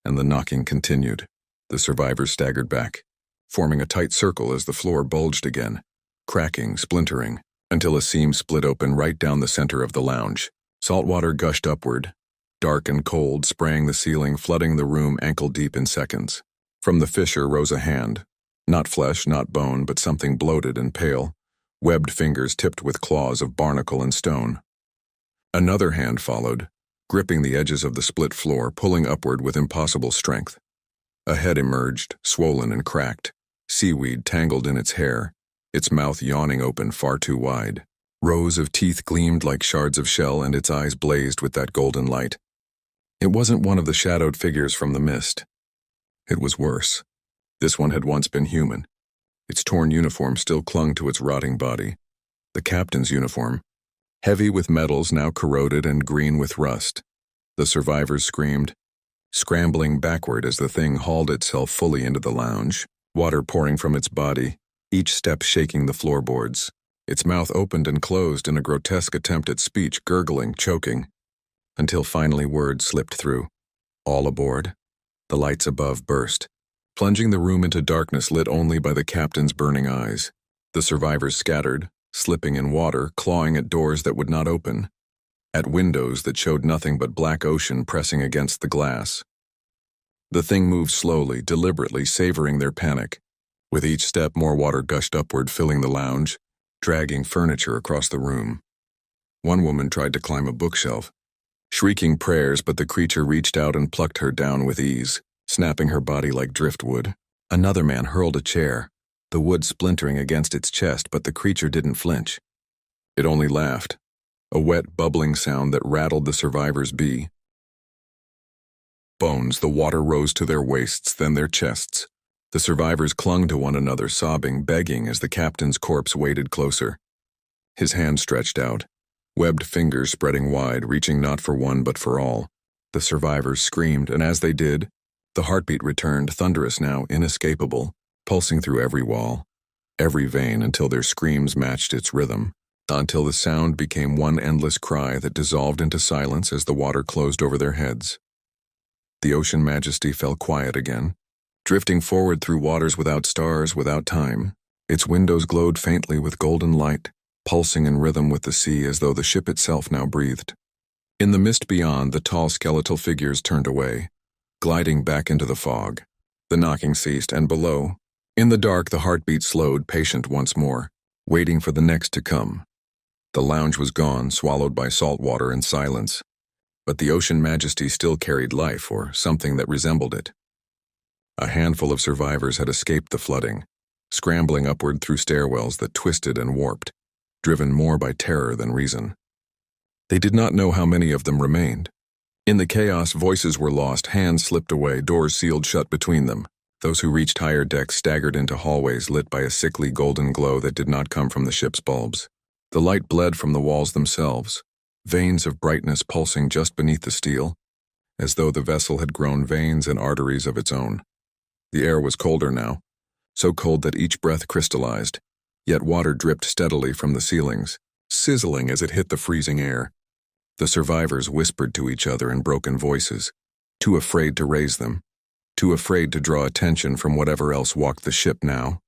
and the knocking continued. The survivors staggered back, forming a tight circle as the floor bulged again, cracking, splintering, until a seam split open right down the center of the lounge. Salt water gushed upward, dark and cold, spraying the ceiling, flooding the room ankle-deep in seconds. From the fissure rose a hand, not flesh, not bone, but something bloated and pale, webbed fingers tipped with claws of barnacle and stone. Another hand followed, gripping the edges of the split floor, pulling upward with impossible strength. A head emerged, swollen and cracked, seaweed tangled in its hair, its mouth yawning open far too wide. Rows of teeth gleamed like shards of shell, and its eyes blazed with that golden light. It wasn't one of the shadowed figures from the mist. It was worse. This one had once been human. Its torn uniform still clung to its rotting body. The captain's uniform, heavy with metals now corroded and green with rust. The survivors screamed, scrambling backward as the thing hauled itself fully into the lounge, water pouring from its body, each step shaking the floorboards. Its mouth opened and closed in a grotesque attempt at speech, gurgling, choking, until finally words slipped through. All aboard. The lights above burst, plunging the room into darkness lit only by the captain's burning eyes. The survivors scattered, slipping in water, clawing at doors that would not open, at windows that showed nothing but black ocean pressing against the glass. The thing moved slowly, deliberately, savoring their panic. With each step, more water gushed upward, filling the lounge, dragging furniture across the room. One woman tried to climb a bookshelf, shrieking prayers, but the creature reached out and plucked her down with ease, snapping her body like driftwood. Another man hurled a chair, the wood splintering against its chest, but the creature didn't flinch. It only laughed, a wet, bubbling sound that rattled the survivors' bones. The water rose to their waists, then their chests. The survivors clung to one another, sobbing, begging as the captain's corpse waded closer. His hand stretched out, webbed fingers spreading wide, reaching not for one but for all. The survivors screamed, and as they did, the heartbeat returned, thunderous now, inescapable, pulsing through every wall, every vein, until their screams matched its rhythm, until the sound became one endless cry that dissolved into silence as the water closed over their heads. The ocean majesty fell quiet again, drifting forward through waters without stars, without time. Its windows glowed faintly with golden light, pulsing in rhythm with the sea as though the ship itself now breathed. In the mist beyond, the tall skeletal figures turned away, gliding back into the fog. The knocking ceased, and below, in the dark, the heartbeat slowed, patient once more, waiting for the next to come. The lounge was gone, swallowed by salt water and silence, but the ocean majesty still carried life, or something that resembled it. A handful of survivors had escaped the flooding, scrambling upward through stairwells that twisted and warped, driven more by terror than reason. They did not know how many of them remained. In the chaos, voices were lost, hands slipped away, doors sealed shut between them. Those who reached higher decks staggered into hallways lit by a sickly golden glow that did not come from the ship's bulbs. The light bled from the walls themselves, veins of brightness pulsing just beneath the steel, as though the vessel had grown veins and arteries of its own. The air was colder now, so cold that each breath crystallized, yet water dripped steadily from the ceilings, sizzling as it hit the freezing air. The survivors whispered to each other in broken voices, too afraid to raise them, too afraid to draw attention from whatever else walked the ship now.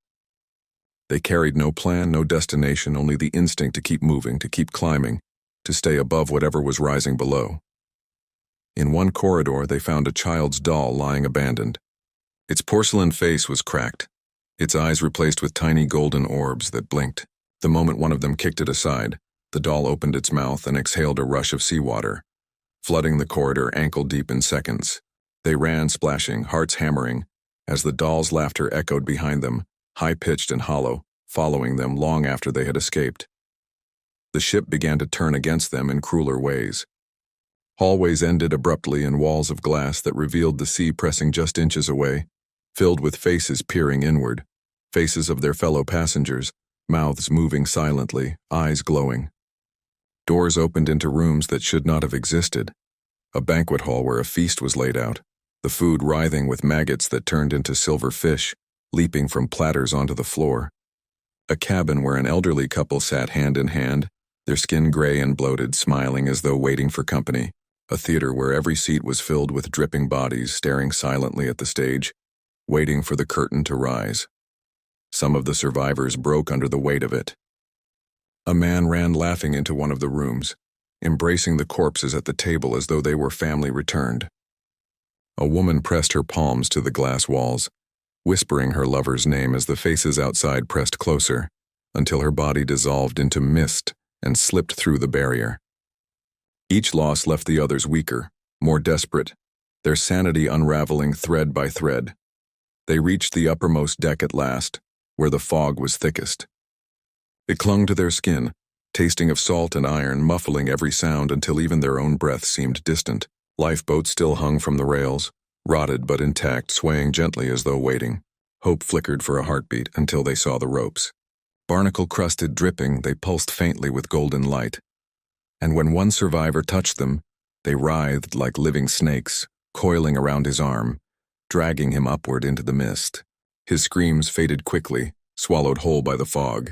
They carried no plan, no destination, only the instinct to keep moving, to keep climbing, to stay above whatever was rising below. In one corridor, they found a child's doll lying abandoned. Its porcelain face was cracked, its eyes replaced with tiny golden orbs that blinked. The moment one of them kicked it aside, the doll opened its mouth and exhaled a rush of seawater, flooding the corridor ankle-deep in seconds. They ran, splashing, hearts hammering, as the doll's laughter echoed behind them, high-pitched and hollow, following them long after they had escaped. The ship began to turn against them in crueler ways. Hallways ended abruptly in walls of glass that revealed the sea pressing just inches away, filled with faces peering inward, faces of their fellow passengers, mouths moving silently, eyes glowing. Doors opened into rooms that should not have existed, a banquet hall where a feast was laid out, the food writhing with maggots that turned into silver fish, leaping from platters onto the floor. A cabin where an elderly couple sat hand in hand, their skin gray and bloated, smiling as though waiting for company. A theater where every seat was filled with dripping bodies staring silently at the stage, waiting for the curtain to rise. Some of the survivors broke under the weight of it. A man ran laughing into one of the rooms, embracing the corpses at the table as though they were family returned. A woman pressed her palms to the glass walls, whispering her lover's name as the faces outside pressed closer, until her body dissolved into mist and slipped through the barrier. Each loss left the others weaker, more desperate, their sanity unraveling thread by thread. They reached the uppermost deck at last, where the fog was thickest. It clung to their skin, tasting of salt and iron, muffling every sound until even their own breath seemed distant. Lifeboats still hung from the rails, rotted but intact, swaying gently as though waiting. Hope flickered for a heartbeat until they saw the ropes. Barnacle-crusted, dripping, they pulsed faintly with golden light. And when one survivor touched them, they writhed like living snakes, coiling around his arm, dragging him upward into the mist. His screams faded quickly, swallowed whole by the fog.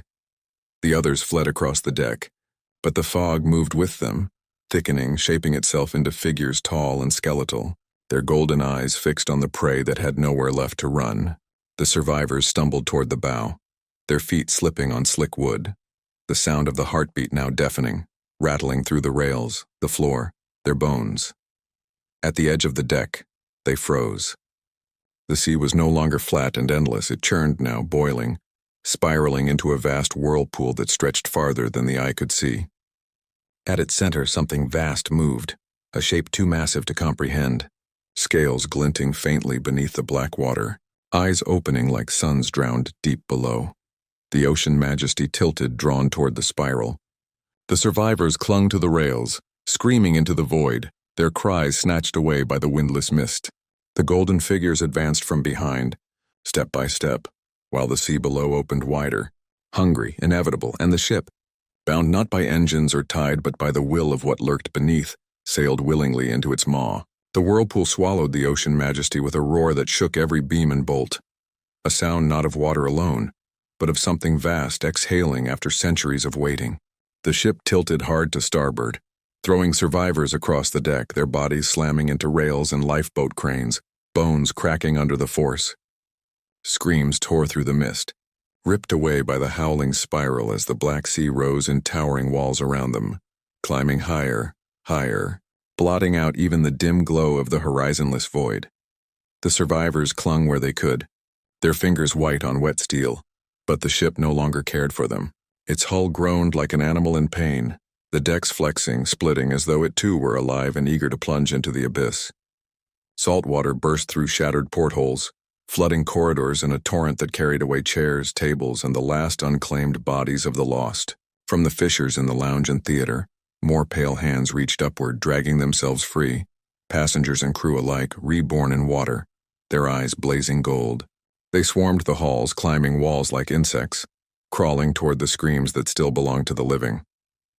The others fled across the deck, but the fog moved with them, thickening, shaping itself into figures tall and skeletal, their golden eyes fixed on the prey that had nowhere left to run. The survivors stumbled toward the bow, their feet slipping on slick wood, the sound of the heartbeat now deafening, rattling through the rails, the floor, their bones. At the edge of the deck, they froze. The sea was no longer flat and endless. It churned now, boiling, spiraling into a vast whirlpool that stretched farther than the eye could see. At its center, something vast moved, a shape too massive to comprehend, scales glinting faintly beneath the black water, eyes opening like suns drowned deep below. The ocean majesty tilted, drawn toward the spiral. The survivors clung to the rails, screaming into the void, their cries snatched away by the windless mist. The golden figures advanced from behind, step by step, while the sea below opened wider, hungry, inevitable, and the ship, bound not by engines or tide but by the will of what lurked beneath, sailed willingly into its maw. The whirlpool swallowed the ocean majesty with a roar that shook every beam and bolt, a sound not of water alone, but of something vast exhaling after centuries of waiting. The ship tilted hard to starboard, throwing survivors across the deck, their bodies slamming into rails and lifeboat cranes, bones cracking under the force. Screams tore through the mist, ripped away by the howling spiral as the Black Sea rose in towering walls around them, climbing higher, higher, blotting out even the dim glow of the horizonless void. The survivors clung where they could, their fingers white on wet steel, but the ship no longer cared for them. Its hull groaned like an animal in pain, the decks flexing, splitting as though it too were alive and eager to plunge into the abyss. Salt water burst through shattered portholes, flooding corridors in a torrent that carried away chairs, tables, and the last unclaimed bodies of the lost. From the fissures in the lounge and theater, more pale hands reached upward, dragging themselves free, passengers and crew alike reborn in water, their eyes blazing gold. They swarmed the halls, climbing walls like insects, crawling toward the screams that still belonged to the living.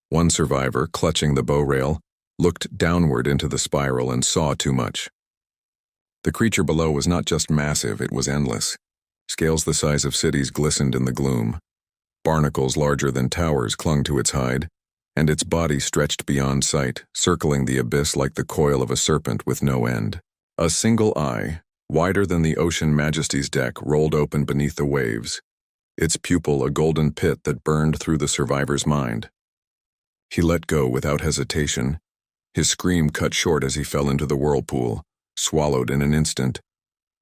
One survivor, clutching the bow rail, looked downward into the spiral and saw too much. The creature below was not just massive, it was endless. Scales the size of cities glistened in the gloom. Barnacles larger than towers clung to its hide, and its body stretched beyond sight, circling the abyss like the coil of a serpent with no end. A single eye, wider than the Ocean Majesty's deck, rolled open beneath the waves, its pupil a golden pit that burned through the survivor's mind. He let go without hesitation. His scream cut short as he fell into the whirlpool, swallowed in an instant.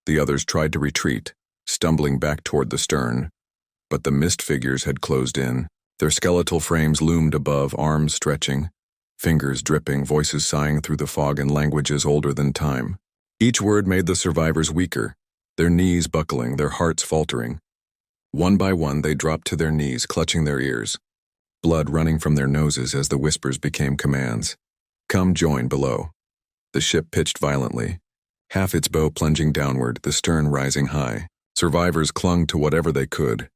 The others tried to retreat, stumbling back toward the stern, but the mist figures had closed in. Their skeletal frames loomed above, arms stretching, fingers dripping, voices sighing through the fog in languages older than time. Each word made the survivors weaker, their knees buckling, their hearts faltering. One by one they dropped to their knees, clutching their ears, blood running from their noses as the whispers became commands. "Come join below." The ship pitched violently, half its bow plunging downward, the stern rising high. Survivors clung to whatever they could,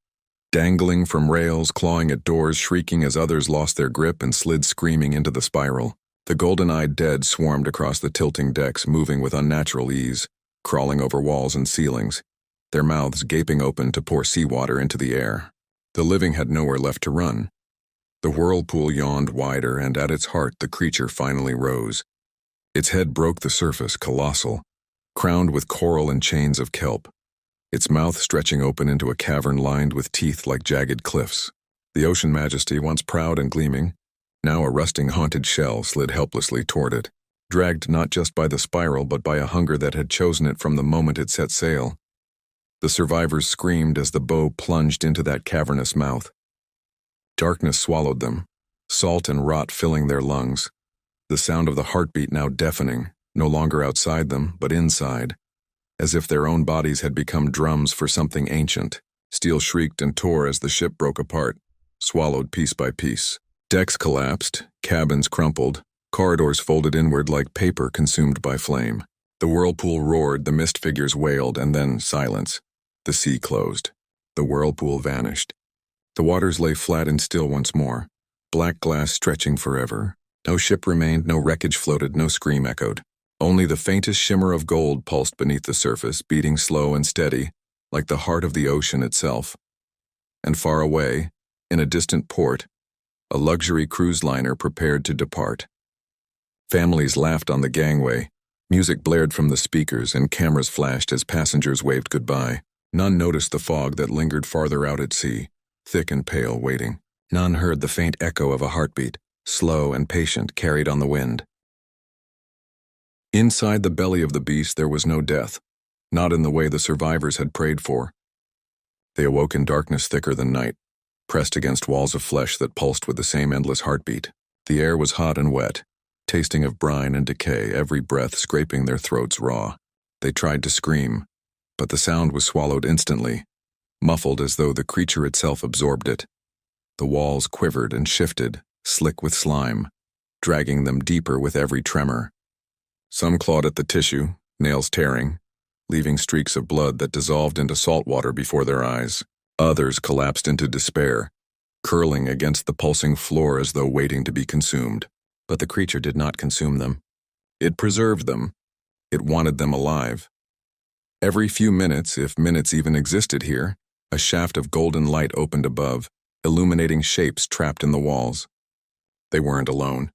dangling from rails, clawing at doors, shrieking as others lost their grip and slid screaming into the spiral. The golden-eyed dead swarmed across the tilting decks, moving with unnatural ease, crawling over walls and ceilings, their mouths gaping open to pour seawater into the air. The living had nowhere left to run. The whirlpool yawned wider, and at its heart the creature finally rose. Its head broke the surface, colossal, crowned with coral and chains of kelp, its mouth stretching open into a cavern lined with teeth like jagged cliffs. The Ocean Majesty, once proud and gleaming, now a rusting haunted shell, slid helplessly toward it, dragged not just by the spiral but by a hunger that had chosen it from the moment it set sail. The survivors screamed as the bow plunged into that cavernous mouth. Darkness swallowed them, salt and rot filling their lungs, the sound of the heartbeat now deafening, no longer outside them but inside, as if their own bodies had become drums for something ancient. Steel shrieked and tore as the ship broke apart, swallowed piece by piece. Decks collapsed, cabins crumpled, corridors folded inward like paper consumed by flame. The whirlpool roared, the mist figures wailed, and then silence. The sea closed. The whirlpool vanished. The waters lay flat and still once more, black glass stretching forever. No ship remained, no wreckage floated, no scream echoed. Only the faintest shimmer of gold pulsed beneath the surface, beating slow and steady, like the heart of the ocean itself. And far away, in a distant port, a luxury cruise liner prepared to depart. Families laughed on the gangway, music blared from the speakers, and cameras flashed as passengers waved goodbye. None noticed the fog that lingered farther out at sea, thick and pale, waiting. None heard the faint echo of a heartbeat, slow and patient, carried on the wind. Inside the belly of the beast there was no death, not in the way the survivors had prayed for. They awoke in darkness thicker than night, pressed against walls of flesh that pulsed with the same endless heartbeat. The air was hot and wet, tasting of brine and decay, every breath scraping their throats raw. They tried to scream, but the sound was swallowed instantly, muffled as though the creature itself absorbed it. The walls quivered and shifted, slick with slime, dragging them deeper with every tremor. Some clawed at the tissue, nails tearing, leaving streaks of blood that dissolved into salt water before their eyes. Others collapsed into despair, curling against the pulsing floor as though waiting to be consumed. But the creature did not consume them. It preserved them. It wanted them alive. Every few minutes, if minutes even existed here, a shaft of golden light opened above, illuminating shapes trapped in the walls. They weren't alone.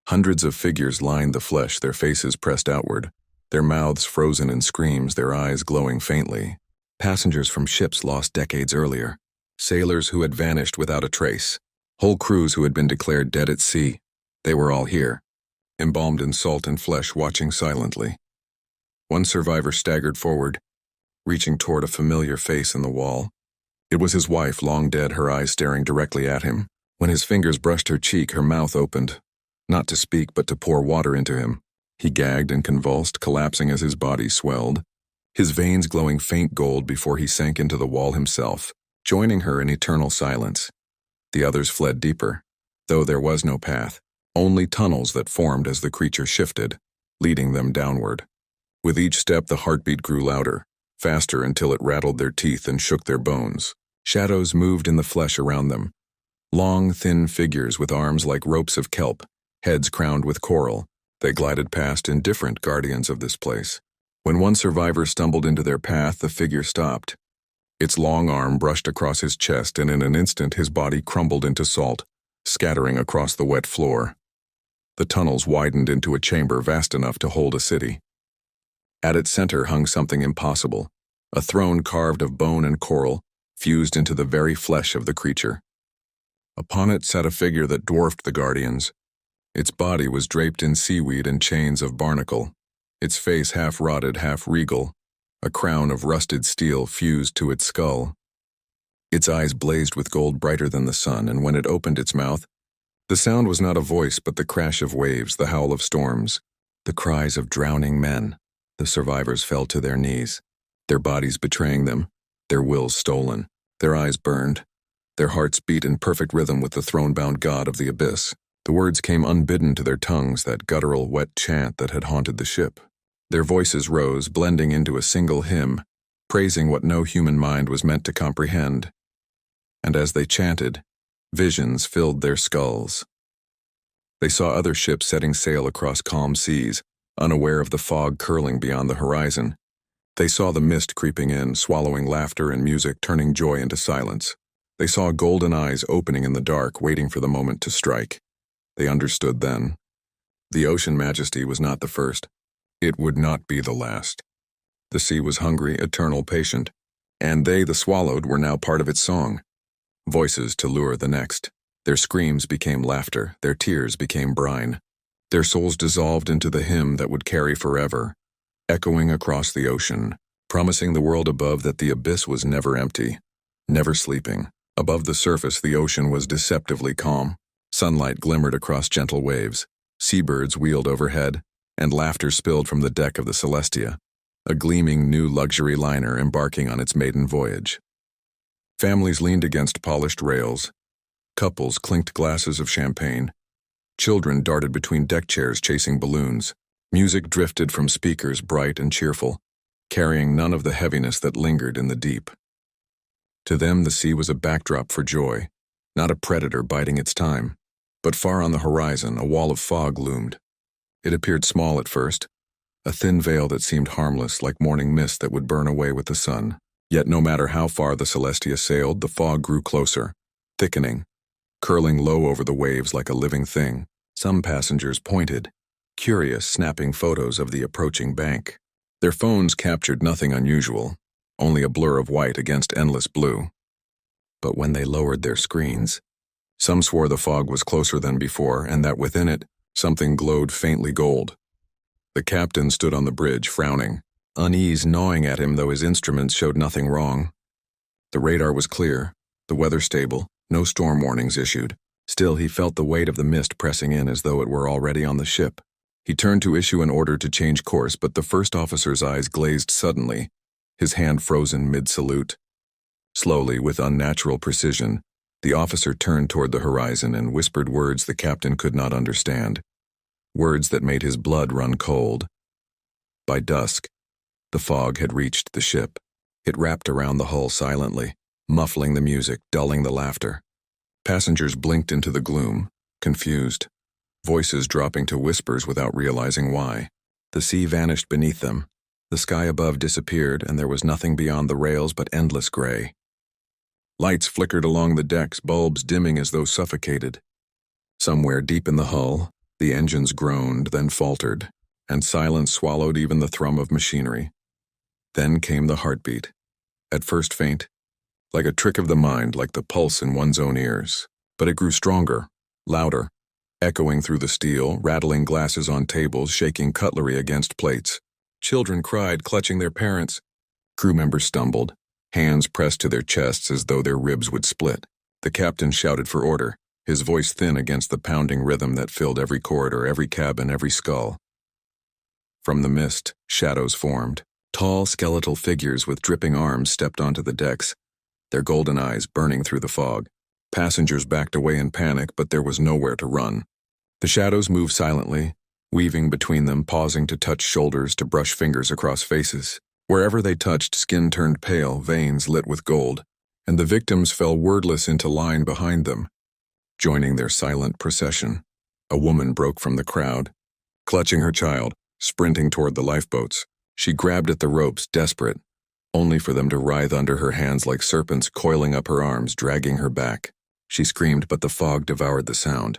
Hundreds of figures lined the flesh, their faces pressed outward, their mouths frozen in screams, their eyes glowing faintly. Passengers from ships lost decades earlier, sailors who had vanished without a trace, whole crews who had been declared dead at sea. They were all here, embalmed in salt and flesh, watching silently. One survivor staggered forward, reaching toward a familiar face in the wall. It was his wife, long dead, her eyes staring directly at him. When his fingers brushed her cheek, her mouth opened, not to speak but to pour water into him. He gagged and convulsed, collapsing as his body swelled, his veins glowing faint gold before he sank into the wall himself, joining her in eternal silence. The others fled deeper, though there was no path, only tunnels that formed as the creature shifted, leading them downward. With each step the heartbeat grew louder, faster until it rattled their teeth and shook their bones. Shadows moved in the flesh around them, long, thin figures with arms like ropes of kelp, heads crowned with coral. They glided past, indifferent guardians of this place. When one survivor stumbled into their path, the figure stopped. Its long arm brushed across his chest, and in an instant his body crumbled into salt, scattering across the wet floor. The tunnels widened into a chamber vast enough to hold a city. At its center hung something impossible, a throne carved of bone and coral, fused into the very flesh of the creature. Upon it sat a figure that dwarfed the guardians. Its body was draped in seaweed and chains of barnacle, its face half rotted, half regal, a crown of rusted steel fused to its skull. Its eyes blazed with gold brighter than the sun, and when it opened its mouth, the sound was not a voice but the crash of waves, the howl of storms, the cries of drowning men. The survivors fell to their knees, their bodies betraying them, their wills stolen, their eyes burned, their hearts beat in perfect rhythm with the throne-bound god of the abyss. The words came unbidden to their tongues, that guttural, wet chant that had haunted the ship. Their voices rose, blending into a single hymn, praising what no human mind was meant to comprehend. And as they chanted, visions filled their skulls. They saw other ships setting sail across calm seas, unaware of the fog curling beyond the horizon. They saw the mist creeping in, swallowing laughter and music, turning joy into silence. They saw golden eyes opening in the dark, waiting for the moment to strike. They understood then. The ocean majesty was not the first. It would not be the last. The sea was hungry, eternal, patient, and they, the swallowed, were now part of its song. Voices to lure the next. Their screams became laughter, their tears became brine. Their souls dissolved into the hymn that would carry forever, echoing across the ocean, promising the world above that the abyss was never empty, never sleeping. Above the surface, the ocean was deceptively calm. Sunlight glimmered across gentle waves, seabirds wheeled overhead, and laughter spilled from the deck of the Celestia, a gleaming new luxury liner embarking on its maiden voyage. Families leaned against polished rails. Couples clinked glasses of champagne. Children darted between deck chairs chasing balloons. Music drifted from speakers bright and cheerful, carrying none of the heaviness that lingered in the deep. To them, the sea was a backdrop for joy, not a predator biding its time. But far on the horizon, a wall of fog loomed. It appeared small at first, a thin veil that seemed harmless, like morning mist that would burn away with the sun. Yet no matter how far the Celestia sailed, the fog grew closer, thickening, curling low over the waves like a living thing. Some passengers pointed, curious, snapping photos of the approaching bank. Their phones captured nothing unusual, only a blur of white against endless blue. But when they lowered their screens, some swore the fog was closer than before, and that within it, something glowed faintly gold. The captain stood on the bridge, frowning, unease gnawing at him though his instruments showed nothing wrong. The radar was clear, the weather stable, no storm warnings issued. Still, he felt the weight of the mist pressing in as though it were already on the ship. He turned to issue an order to change course, but the first officer's eyes glazed suddenly, his hand frozen mid-salute. Slowly, with unnatural precision, the officer turned toward the horizon and whispered words the captain could not understand, words that made his blood run cold. By dusk, the fog had reached the ship. It wrapped around the hull silently, muffling the music, dulling the laughter. Passengers blinked into the gloom, confused, voices dropping to whispers without realizing why. The sea vanished beneath them. The sky above disappeared, and there was nothing beyond the rails but endless gray. Lights flickered along the decks, bulbs dimming as though suffocated. Somewhere deep in the hull, the engines groaned, then faltered, and silence swallowed even the thrum of machinery. Then came the heartbeat, at first faint, like a trick of the mind, like the pulse in one's own ears. But it grew stronger, louder, echoing through the steel, rattling glasses on tables, shaking cutlery against plates. Children cried, clutching their parents. Crew members stumbled, hands pressed to their chests as though their ribs would split. The captain shouted for order, his voice thin against the pounding rhythm that filled every corridor, every cabin, every skull. From the mist, shadows formed. Tall, skeletal figures with dripping arms stepped onto the decks, their golden eyes burning through the fog. Passengers backed away in panic, but there was nowhere to run. The shadows moved silently, weaving between them, pausing to touch shoulders, to brush fingers across faces. Wherever they touched, skin turned pale, veins lit with gold, and the victims fell wordless into line behind them. Joining their silent procession, a woman broke from the crowd, clutching her child, sprinting toward the lifeboats. She grabbed at the ropes, desperate, only for them to writhe under her hands like serpents, coiling up her arms, dragging her back. She screamed, but the fog devoured the sound,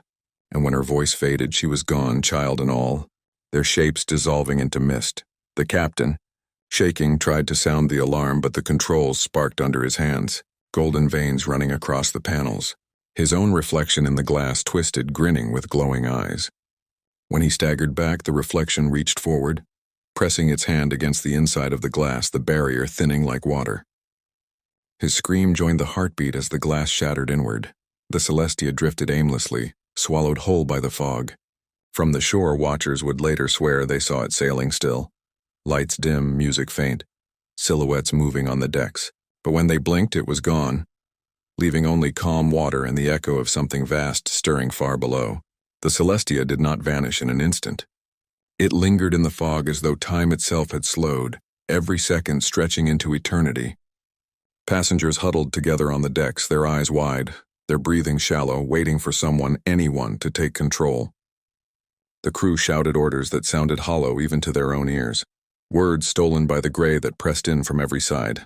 and when her voice faded, she was gone, child and all, their shapes dissolving into mist. The captain, shaking, tried to sound the alarm, but the controls sparked under his hands, golden veins running across the panels. His own reflection in the glass twisted, grinning with glowing eyes. When he staggered back, the reflection reached forward, pressing its hand against the inside of the glass, the barrier thinning like water. His scream joined the heartbeat as the glass shattered inward. The Celestia drifted aimlessly, swallowed whole by the fog. From the shore, watchers would later swear they saw it sailing still. Lights dim, music faint, silhouettes moving on the decks. But when they blinked, it was gone, leaving only calm water and the echo of something vast stirring far below. The Celestia did not vanish in an instant. It lingered in the fog as though time itself had slowed, every second stretching into eternity. Passengers huddled together on the decks, their eyes wide, their breathing shallow, waiting for someone, anyone, to take control. The crew shouted orders that sounded hollow even to their own ears, words stolen by the gray that pressed in from every side.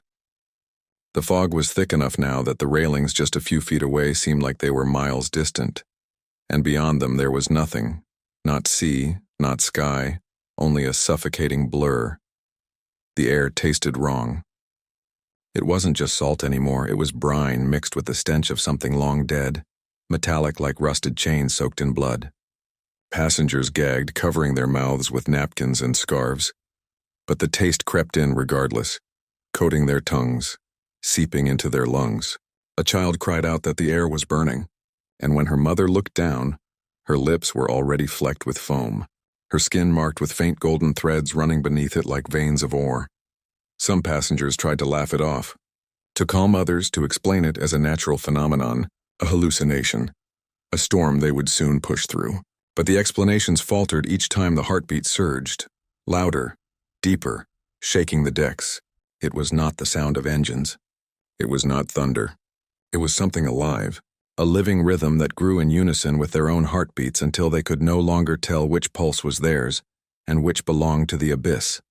The fog was thick enough now that the railings just a few feet away seemed like they were miles distant, and beyond them there was nothing, not sea, not sky, only a suffocating blur. The air tasted wrong. It wasn't just salt anymore, it was brine mixed with the stench of something long dead, metallic like rusted chains soaked in blood. Passengers gagged, covering their mouths with napkins and scarves, but the taste crept in regardless, coating their tongues, seeping into their lungs. A child cried out that the air was burning, and when her mother looked down, her lips were already flecked with foam, her skin marked with faint golden threads running beneath it like veins of ore. Some passengers tried to laugh it off, to calm others, to explain it as a natural phenomenon, a hallucination, a storm they would soon push through. But the explanations faltered each time the heartbeat surged, louder, deeper, shaking the decks. It was not the sound of engines. It was not thunder. It was something alive, a living rhythm that grew in unison with their own heartbeats until they could no longer tell which pulse was theirs and which belonged to the abyss.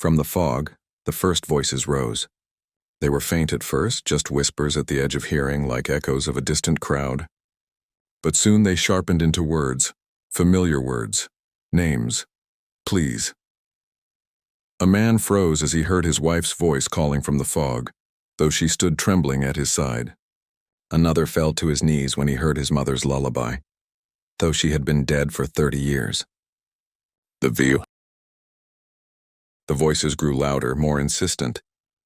From the fog, the first voices rose. They were faint at first, just whispers at the edge of hearing like echoes of a distant crowd. But soon they sharpened into words, familiar words, names, please. A man froze as he heard his wife's voice calling from the fog, though she stood trembling at his side. Another fell to his knees when he heard his mother's lullaby, though she had been dead for 30 years. The view. The voices grew louder, more insistent,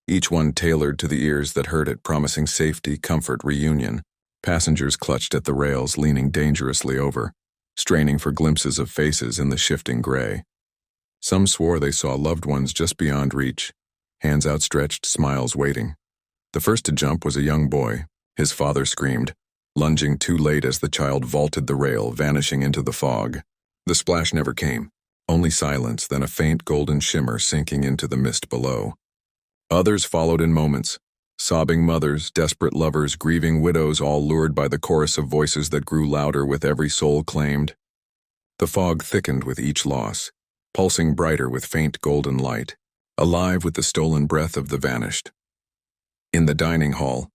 each one tailored to the ears that heard it, promising safety, comfort, reunion. Passengers clutched at the rails, leaning dangerously over, straining for glimpses of faces in the shifting gray. Some swore they saw loved ones just beyond reach, hands outstretched, smiles waiting. The first to jump was a young boy. His father screamed, lunging too late as the child vaulted the rail, vanishing into the fog. The splash never came, only silence, then a faint golden shimmer sinking into the mist below. Others followed in moments. Sobbing mothers, desperate lovers, grieving widows, all lured by the chorus of voices that grew louder with every soul claimed. The fog thickened with each loss, pulsing brighter with faint golden light, alive with the stolen breath of the vanished. In the dining hall,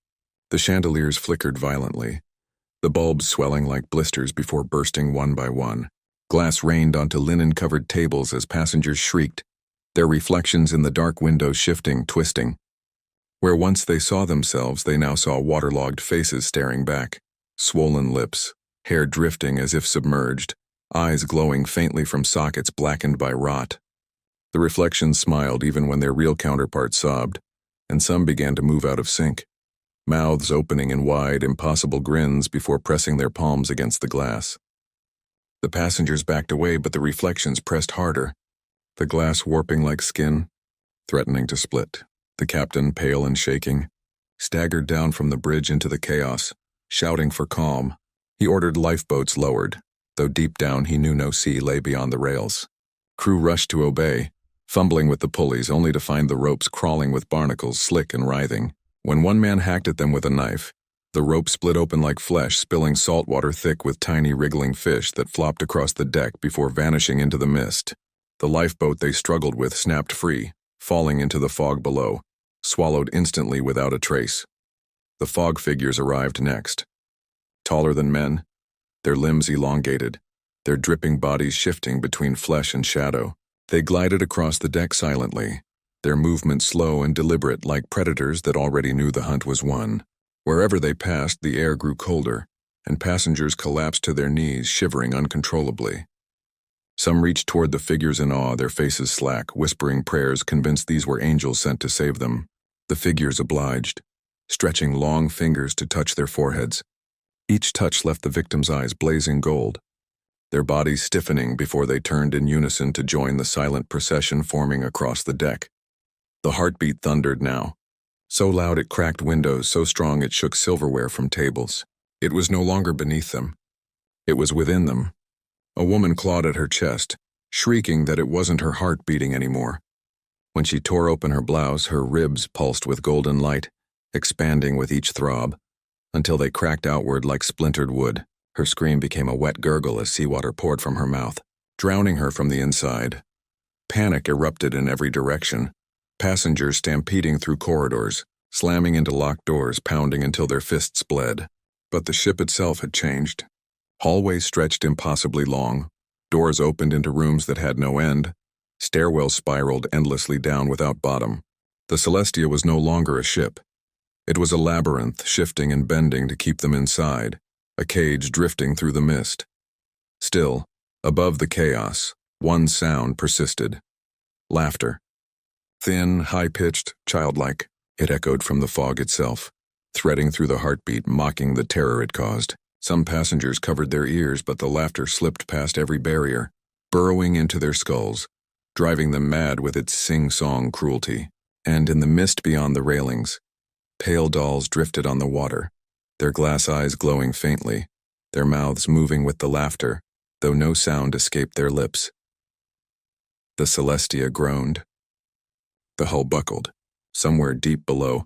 the chandeliers flickered violently, the bulbs swelling like blisters before bursting one by one. Glass rained onto linen-covered tables as passengers shrieked, their reflections in the dark windows shifting, twisting. Where once they saw themselves, they now saw waterlogged faces staring back, swollen lips, hair drifting as if submerged, eyes glowing faintly from sockets blackened by rot. The reflections smiled even when their real counterparts sobbed, and some began to move out of sync, mouths opening in wide, impossible grins before pressing their palms against the glass. The passengers backed away, but the reflections pressed harder, the glass warping like skin, threatening to split. The captain, pale and shaking, staggered down from the bridge into the chaos, shouting for calm. He ordered lifeboats lowered, though deep down he knew no sea lay beyond the rails. Crew rushed to obey, fumbling with the pulleys only to find the ropes crawling with barnacles, slick and writhing. When one man hacked at them with a knife, the rope split open like flesh, spilling salt water thick with tiny wriggling fish that flopped across the deck before vanishing into the mist. The lifeboat they struggled with snapped free, falling into the fog below, swallowed instantly without a trace. The fog figures arrived next. Taller than men, their limbs elongated, their dripping bodies shifting between flesh and shadow. They glided across the deck silently, their movements slow and deliberate like predators that already knew the hunt was won. Wherever they passed, the air grew colder, and passengers collapsed to their knees, shivering uncontrollably. Some reached toward the figures in awe, their faces slack, whispering prayers, convinced these were angels sent to save them. The figures obliged, stretching long fingers to touch their foreheads. Each touch left the victim's eyes blazing gold, their bodies stiffening before they turned in unison to join the silent procession forming across the deck. The heartbeat thundered now, so loud it cracked windows, so strong it shook silverware from tables. It was no longer beneath them. It was within them. A woman clawed at her chest, shrieking that it wasn't her heart beating anymore. When she tore open her blouse, her ribs pulsed with golden light, expanding with each throb, until they cracked outward like splintered wood. Her scream became a wet gurgle as seawater poured from her mouth, drowning her from the inside. Panic erupted in every direction. Passengers stampeding through corridors, slamming into locked doors, pounding until their fists bled. But the ship itself had changed. Hallways stretched impossibly long, doors opened into rooms that had no end, stairwells spiraled endlessly down without bottom. The Celestia was no longer a ship. It was a labyrinth, shifting and bending to keep them inside, a cage drifting through the mist. Still, above the chaos, one sound persisted. Laughter. Thin, high-pitched, childlike, it echoed from the fog itself, threading through the heartbeat, mocking the terror it caused. Some passengers covered their ears, but the laughter slipped past every barrier, burrowing into their skulls, driving them mad with its sing-song cruelty. And in the mist beyond the railings, pale dolls drifted on the water, their glass eyes glowing faintly, their mouths moving with the laughter, though no sound escaped their lips. The Celestia groaned. The hull buckled. Somewhere deep below,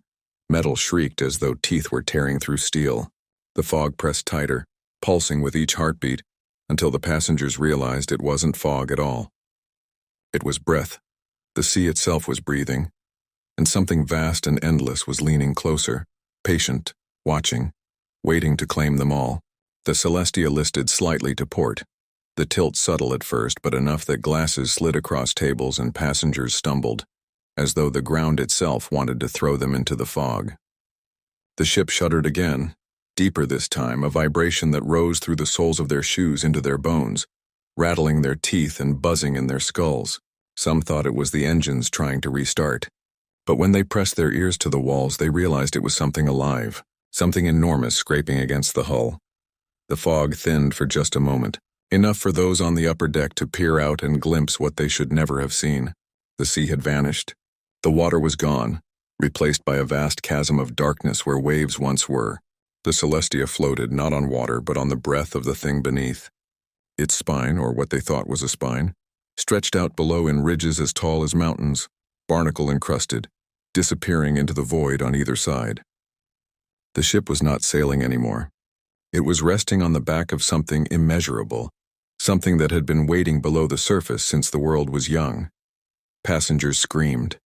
metal shrieked as though teeth were tearing through steel. The fog pressed tighter, pulsing with each heartbeat, until the passengers realized it wasn't fog at all. It was breath. The sea itself was breathing, and something vast and endless was leaning closer, patient, watching, waiting to claim them all. The Celestia listed slightly to port, the tilt subtle at first, but enough that glasses slid across tables and passengers stumbled, as though the ground itself wanted to throw them into the fog. The ship shuddered again, deeper this time, a vibration that rose through the soles of their shoes into their bones, rattling their teeth and buzzing in their skulls. Some thought it was the engines trying to restart. But when they pressed their ears to the walls, they realized it was something alive, something enormous scraping against the hull. The fog thinned for just a moment, enough for those on the upper deck to peer out and glimpse what they should never have seen. The sea had vanished. The water was gone, replaced by a vast chasm of darkness where waves once were. The Celestia floated not on water but on the breath of the thing beneath. Its spine, or what they thought was a spine, stretched out below in ridges as tall as mountains, barnacle-encrusted, disappearing into the void on either side. The ship was not sailing anymore. It was resting on the back of something immeasurable, something that had been waiting below the surface since the world was young. Passengers screamed.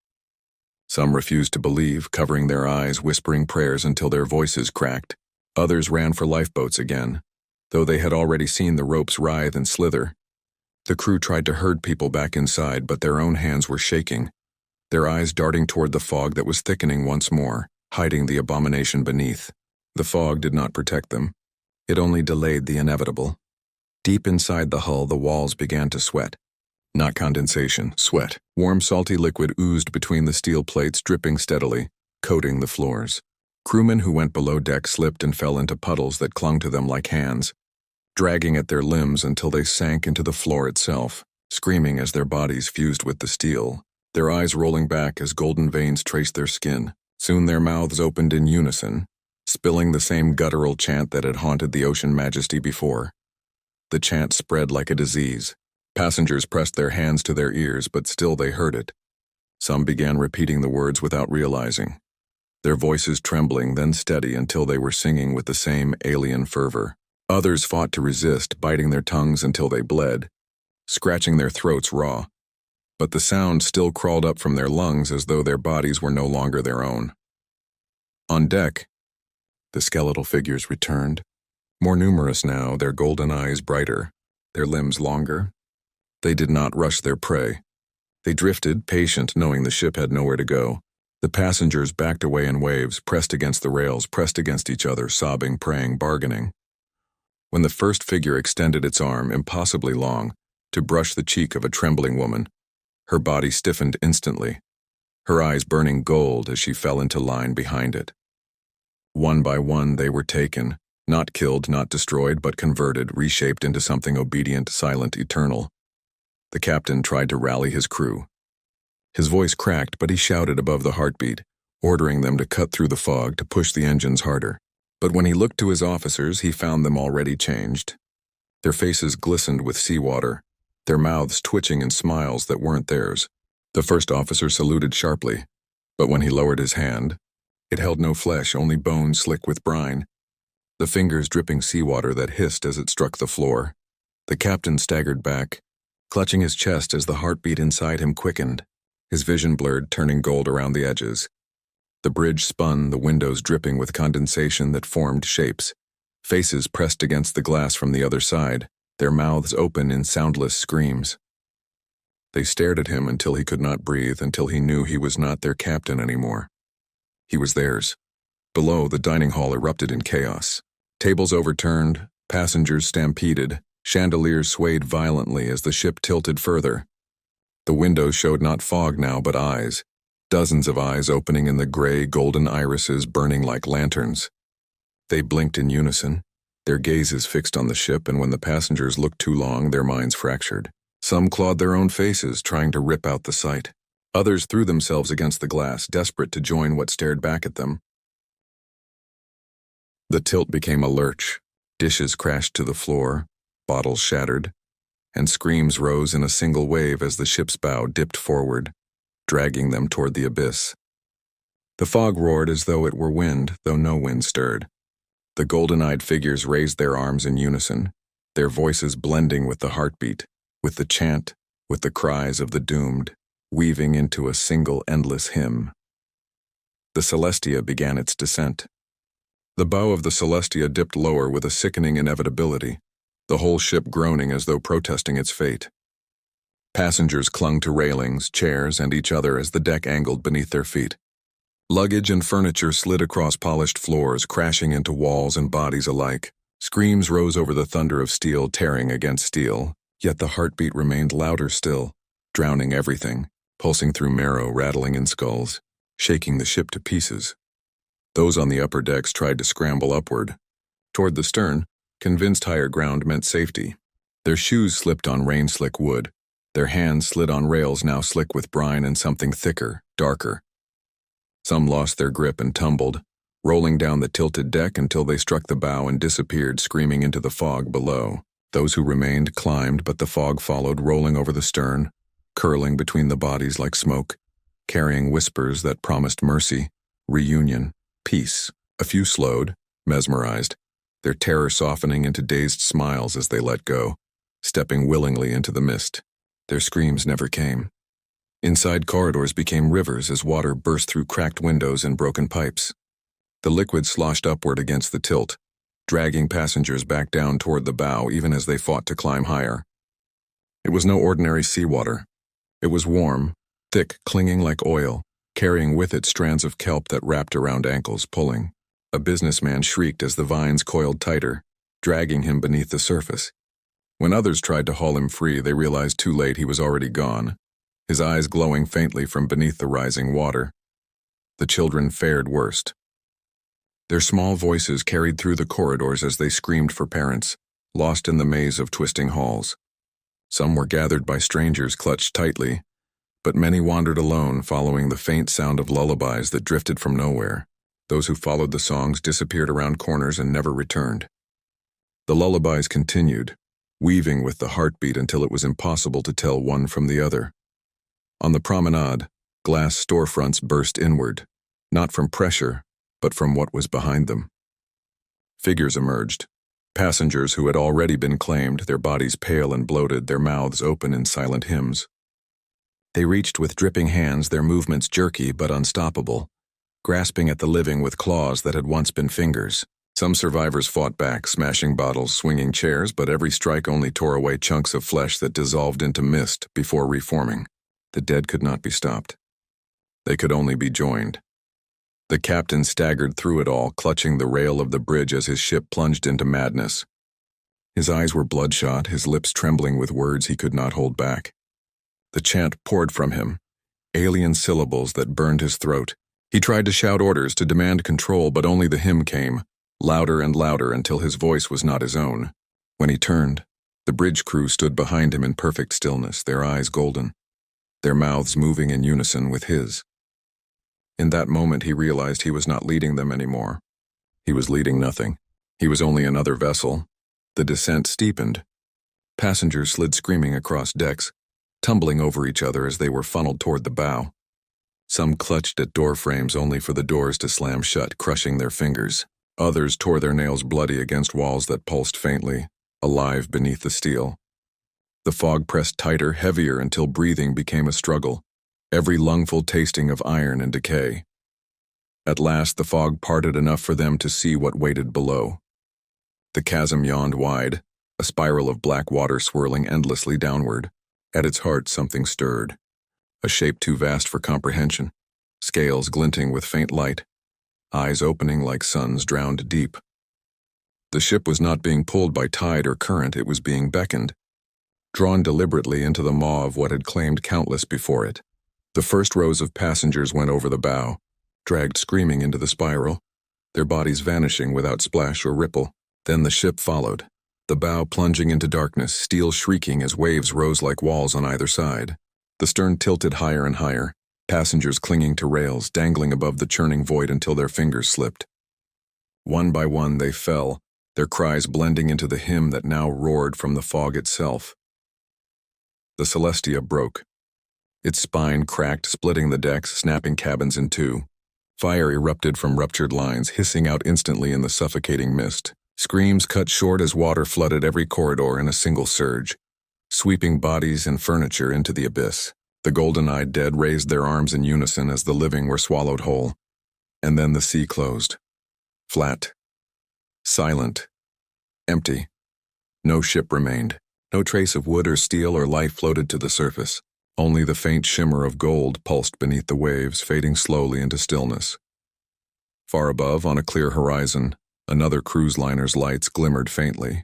Some refused to believe, covering their eyes, whispering prayers until their voices cracked. Others ran for lifeboats again, though they had already seen the ropes writhe and slither. The crew tried to herd people back inside, but their own hands were shaking, their eyes darting toward the fog that was thickening once more, hiding the abomination beneath. The fog did not protect them. It only delayed the inevitable. Deep inside the hull, the walls began to sweat. Not condensation, sweat. Warm, salty liquid oozed between the steel plates, dripping steadily, coating the floors. Crewmen who went below deck slipped and fell into puddles that clung to them like hands, dragging at their limbs until they sank into the floor itself, screaming as their bodies fused with the steel, their eyes rolling back as golden veins traced their skin. Soon their mouths opened in unison, spilling the same guttural chant that had haunted the ocean majesty before. The chant spread like a disease. Passengers pressed their hands to their ears, but still they heard it. Some began repeating the words without realizing, their voices trembling, then steady until they were singing with the same alien fervor. Others fought to resist, biting their tongues until they bled, scratching their throats raw. But the sound still crawled up from their lungs as though their bodies were no longer their own. On deck, the skeletal figures returned, more numerous now, their golden eyes brighter, their limbs longer. They did not rush their prey. They drifted, patient, knowing the ship had nowhere to go. The passengers backed away in waves, pressed against the rails, pressed against each other, sobbing, praying, bargaining. When the first figure extended its arm, impossibly long, to brush the cheek of a trembling woman, her body stiffened instantly, her eyes burning gold as she fell into line behind it. One by one they were taken, not killed, not destroyed, but converted, reshaped into something obedient, silent, eternal. The captain tried to rally his crew. His voice cracked, but he shouted above the heartbeat, ordering them to cut through the fog, to push the engines harder. But when he looked to his officers, he found them already changed. Their faces glistened with seawater, their mouths twitching in smiles that weren't theirs. The first officer saluted sharply, but when he lowered his hand, it held no flesh, only bone slick with brine, the fingers dripping seawater that hissed as it struck the floor. The captain staggered back, clutching his chest as the heartbeat inside him quickened, his vision blurred, turning gold around the edges. The bridge spun, the windows dripping with condensation that formed shapes. Faces pressed against the glass from the other side, their mouths open in soundless screams. They stared at him until he could not breathe, until he knew he was not their captain anymore. He was theirs. Below, the dining hall erupted in chaos. Tables overturned, passengers stampeded, chandeliers swayed violently as the ship tilted further. The windows showed not fog now, but eyes. Dozens of eyes opening in the gray, golden irises burning like lanterns. They blinked in unison, their gazes fixed on the ship, and when the passengers looked too long, their minds fractured. Some clawed their own faces, trying to rip out the sight. Others threw themselves against the glass, desperate to join what stared back at them. The tilt became a lurch. Dishes crashed to the floor, bottles shattered, and screams rose in a single wave as the ship's bow dipped forward, dragging them toward the abyss. The fog roared as though it were wind, though no wind stirred. The golden-eyed figures raised their arms in unison, their voices blending with the heartbeat, with the chant, with the cries of the doomed, weaving into a single endless hymn. The Celestia began its descent. The bow of the Celestia dipped lower with a sickening inevitability, the whole ship groaning as though protesting its fate. Passengers clung to railings, chairs, and each other as the deck angled beneath their feet. Luggage and furniture slid across polished floors, crashing into walls and bodies alike. Screams rose over the thunder of steel tearing against steel, yet the heartbeat remained louder still, drowning everything, pulsing through marrow, rattling in skulls, shaking the ship to pieces. Those on the upper decks tried to scramble upward. Toward the stern, convinced higher ground meant safety. Their shoes slipped on rain-slick wood. Their hands slid on rails now slick with brine and something thicker, darker. Some lost their grip and tumbled, rolling down the tilted deck until they struck the bow and disappeared, screaming into the fog below. Those who remained climbed, but the fog followed, rolling over the stern, curling between the bodies like smoke, carrying whispers that promised mercy, reunion, peace. A few slowed, mesmerized, their terror softening into dazed smiles as they let go, stepping willingly into the mist. Their screams never came. Inside corridors became rivers as water burst through cracked windows and broken pipes. The liquid sloshed upward against the tilt, dragging passengers back down toward the bow even as they fought to climb higher. It was no ordinary seawater. It was warm, thick, clinging like oil, carrying with it strands of kelp that wrapped around ankles, pulling. A businessman shrieked as the vines coiled tighter, dragging him beneath the surface. When others tried to haul him free, they realized too late he was already gone, his eyes glowing faintly from beneath the rising water. The children fared worst. Their small voices carried through the corridors as they screamed for parents, lost in the maze of twisting halls. Some were gathered by strangers clutched tightly, but many wandered alone, following the faint sound of lullabies that drifted from nowhere. Those who followed the songs disappeared around corners and never returned. The lullabies continued, weaving with the heartbeat until it was impossible to tell one from the other. On the promenade, glass storefronts burst inward, not from pressure, but from what was behind them. Figures emerged, passengers who had already been claimed, their bodies pale and bloated, their mouths open in silent hymns. They reached with dripping hands, their movements jerky but unstoppable, grasping at the living with claws that had once been fingers. Some survivors fought back, smashing bottles, swinging chairs, but every strike only tore away chunks of flesh that dissolved into mist before reforming. The dead could not be stopped. They could only be joined. The captain staggered through it all, clutching the rail of the bridge as his ship plunged into madness. His eyes were bloodshot, his lips trembling with words he could not hold back. The chant poured from him, alien syllables that burned his throat. He tried to shout orders, to demand control, but only the hymn came, louder and louder until his voice was not his own. When he turned, the bridge crew stood behind him in perfect stillness, their eyes golden, their mouths moving in unison with his. In that moment he realized he was not leading them anymore. He was leading nothing. He was only another vessel. The descent steepened. Passengers slid screaming across decks, tumbling over each other as they were funneled toward the bow. Some clutched at door frames only for the doors to slam shut, crushing their fingers. Others tore their nails bloody against walls that pulsed faintly, alive beneath the steel. The fog pressed tighter, heavier, until breathing became a struggle, every lungful tasting of iron and decay. At last the fog parted enough for them to see what waited below. The chasm yawned wide, a spiral of black water swirling endlessly downward. At its heart something stirred, a shape too vast for comprehension, scales glinting with faint light, eyes opening like suns drowned deep. The ship was not being pulled by tide or current, it was being beckoned, drawn deliberately into the maw of what had claimed countless before it. The first rows of passengers went over the bow, dragged screaming into the spiral, their bodies vanishing without splash or ripple. Then the ship followed, the bow plunging into darkness, steel shrieking as waves rose like walls on either side. The stern tilted higher and higher, passengers clinging to rails, dangling above the churning void until their fingers slipped. One by one they fell, their cries blending into the hymn that now roared from the fog itself. The Celestia broke. Its spine cracked, splitting the decks, snapping cabins in two. Fire erupted from ruptured lines, hissing out instantly in the suffocating mist. Screams cut short as water flooded every corridor in a single surge, sweeping bodies and furniture into the abyss. The golden-eyed dead raised their arms in unison as the living were swallowed whole. And then the sea closed. Flat. Silent. Empty. No ship remained. No trace of wood or steel or life floated to the surface. Only the faint shimmer of gold pulsed beneath the waves, fading slowly into stillness. Far above, on a clear horizon, another cruise liner's lights glimmered faintly.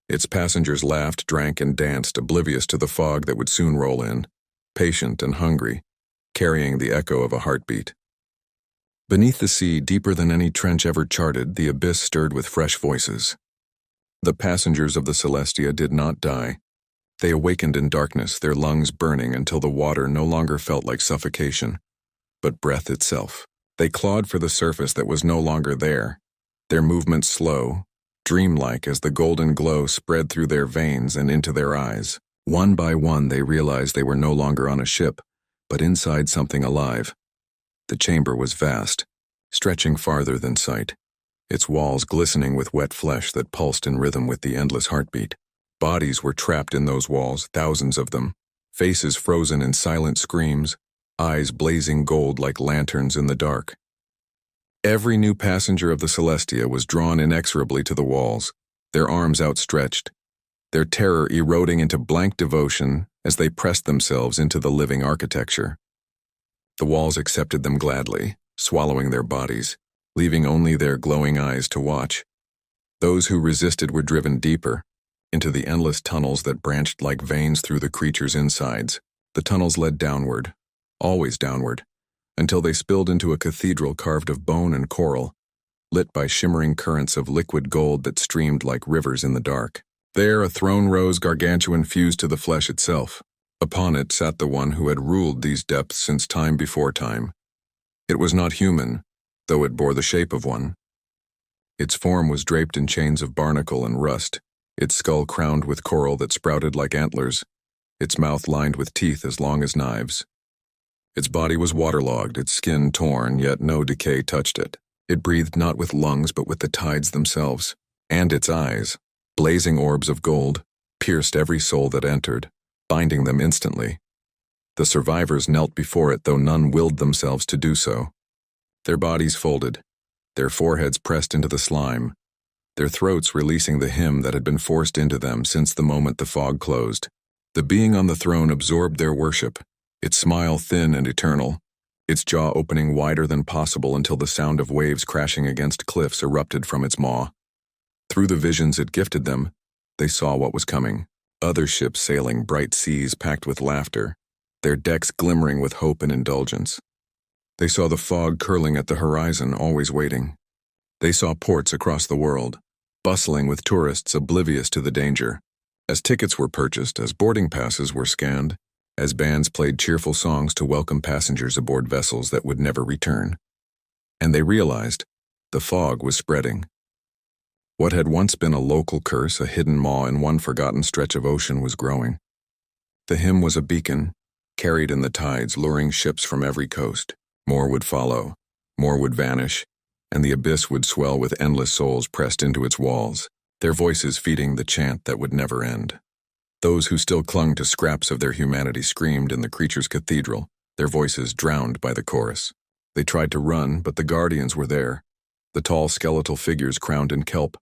Its passengers laughed, drank, and danced, oblivious to the fog that would soon roll in, patient and hungry, carrying the echo of a heartbeat. Beneath the sea, deeper than any trench ever charted, the abyss stirred with fresh voices. The passengers of the Celestia did not die. They awakened in darkness, their lungs burning until the water no longer felt like suffocation, but breath itself. They clawed for the surface that was no longer there, their movements slow, dreamlike as the golden glow spread through their veins and into their eyes. One by one they realized they were no longer on a ship, but inside something alive. The chamber was vast, stretching farther than sight, its walls glistening with wet flesh that pulsed in rhythm with the endless heartbeat. Bodies were trapped in those walls, thousands of them, faces frozen in silent screams, eyes blazing gold like lanterns in the dark. Every new passenger of the Celestia was drawn inexorably to the walls, their arms outstretched, their terror eroding into blank devotion as they pressed themselves into the living architecture. The walls accepted them gladly, swallowing their bodies, leaving only their glowing eyes to watch. Those who resisted were driven deeper, into the endless tunnels that branched like veins through the creature's insides. The tunnels led downward, always downward, until they spilled into a cathedral carved of bone and coral, lit by shimmering currents of liquid gold that streamed like rivers in the dark. There a throne rose gargantuan fused to the flesh itself. Upon it sat the one who had ruled these depths since time before time. It was not human, though it bore the shape of one. Its form was draped in chains of barnacle and rust, its skull crowned with coral that sprouted like antlers, its mouth lined with teeth as long as knives. Its body was waterlogged, its skin torn, yet no decay touched it. It breathed not with lungs but with the tides themselves, and its eyes, blazing orbs of gold, pierced every soul that entered, binding them instantly. The survivors knelt before it, though none willed themselves to do so. Their bodies folded, their foreheads pressed into the slime, their throats releasing the hymn that had been forced into them since the moment the fog closed. The being on the throne absorbed their worship, its smile thin and eternal, its jaw opening wider than possible until the sound of waves crashing against cliffs erupted from its maw. Through the visions it gifted them, they saw what was coming. Other ships sailing bright seas packed with laughter, their decks glimmering with hope and indulgence. They saw the fog curling at the horizon, always waiting. They saw ports across the world, bustling with tourists oblivious to the danger. As tickets were purchased, as boarding passes were scanned, as bands played cheerful songs to welcome passengers aboard vessels that would never return. And they realized the fog was spreading. What had once been a local curse, a hidden maw in one forgotten stretch of ocean, was growing. The hymn was a beacon, carried in the tides, luring ships from every coast. More would follow, more would vanish, and the abyss would swell with endless souls pressed into its walls, their voices feeding the chant that would never end. Those who still clung to scraps of their humanity screamed in the creature's cathedral, their voices drowned by the chorus. They tried to run, but the guardians were there, the tall skeletal figures crowned in kelp,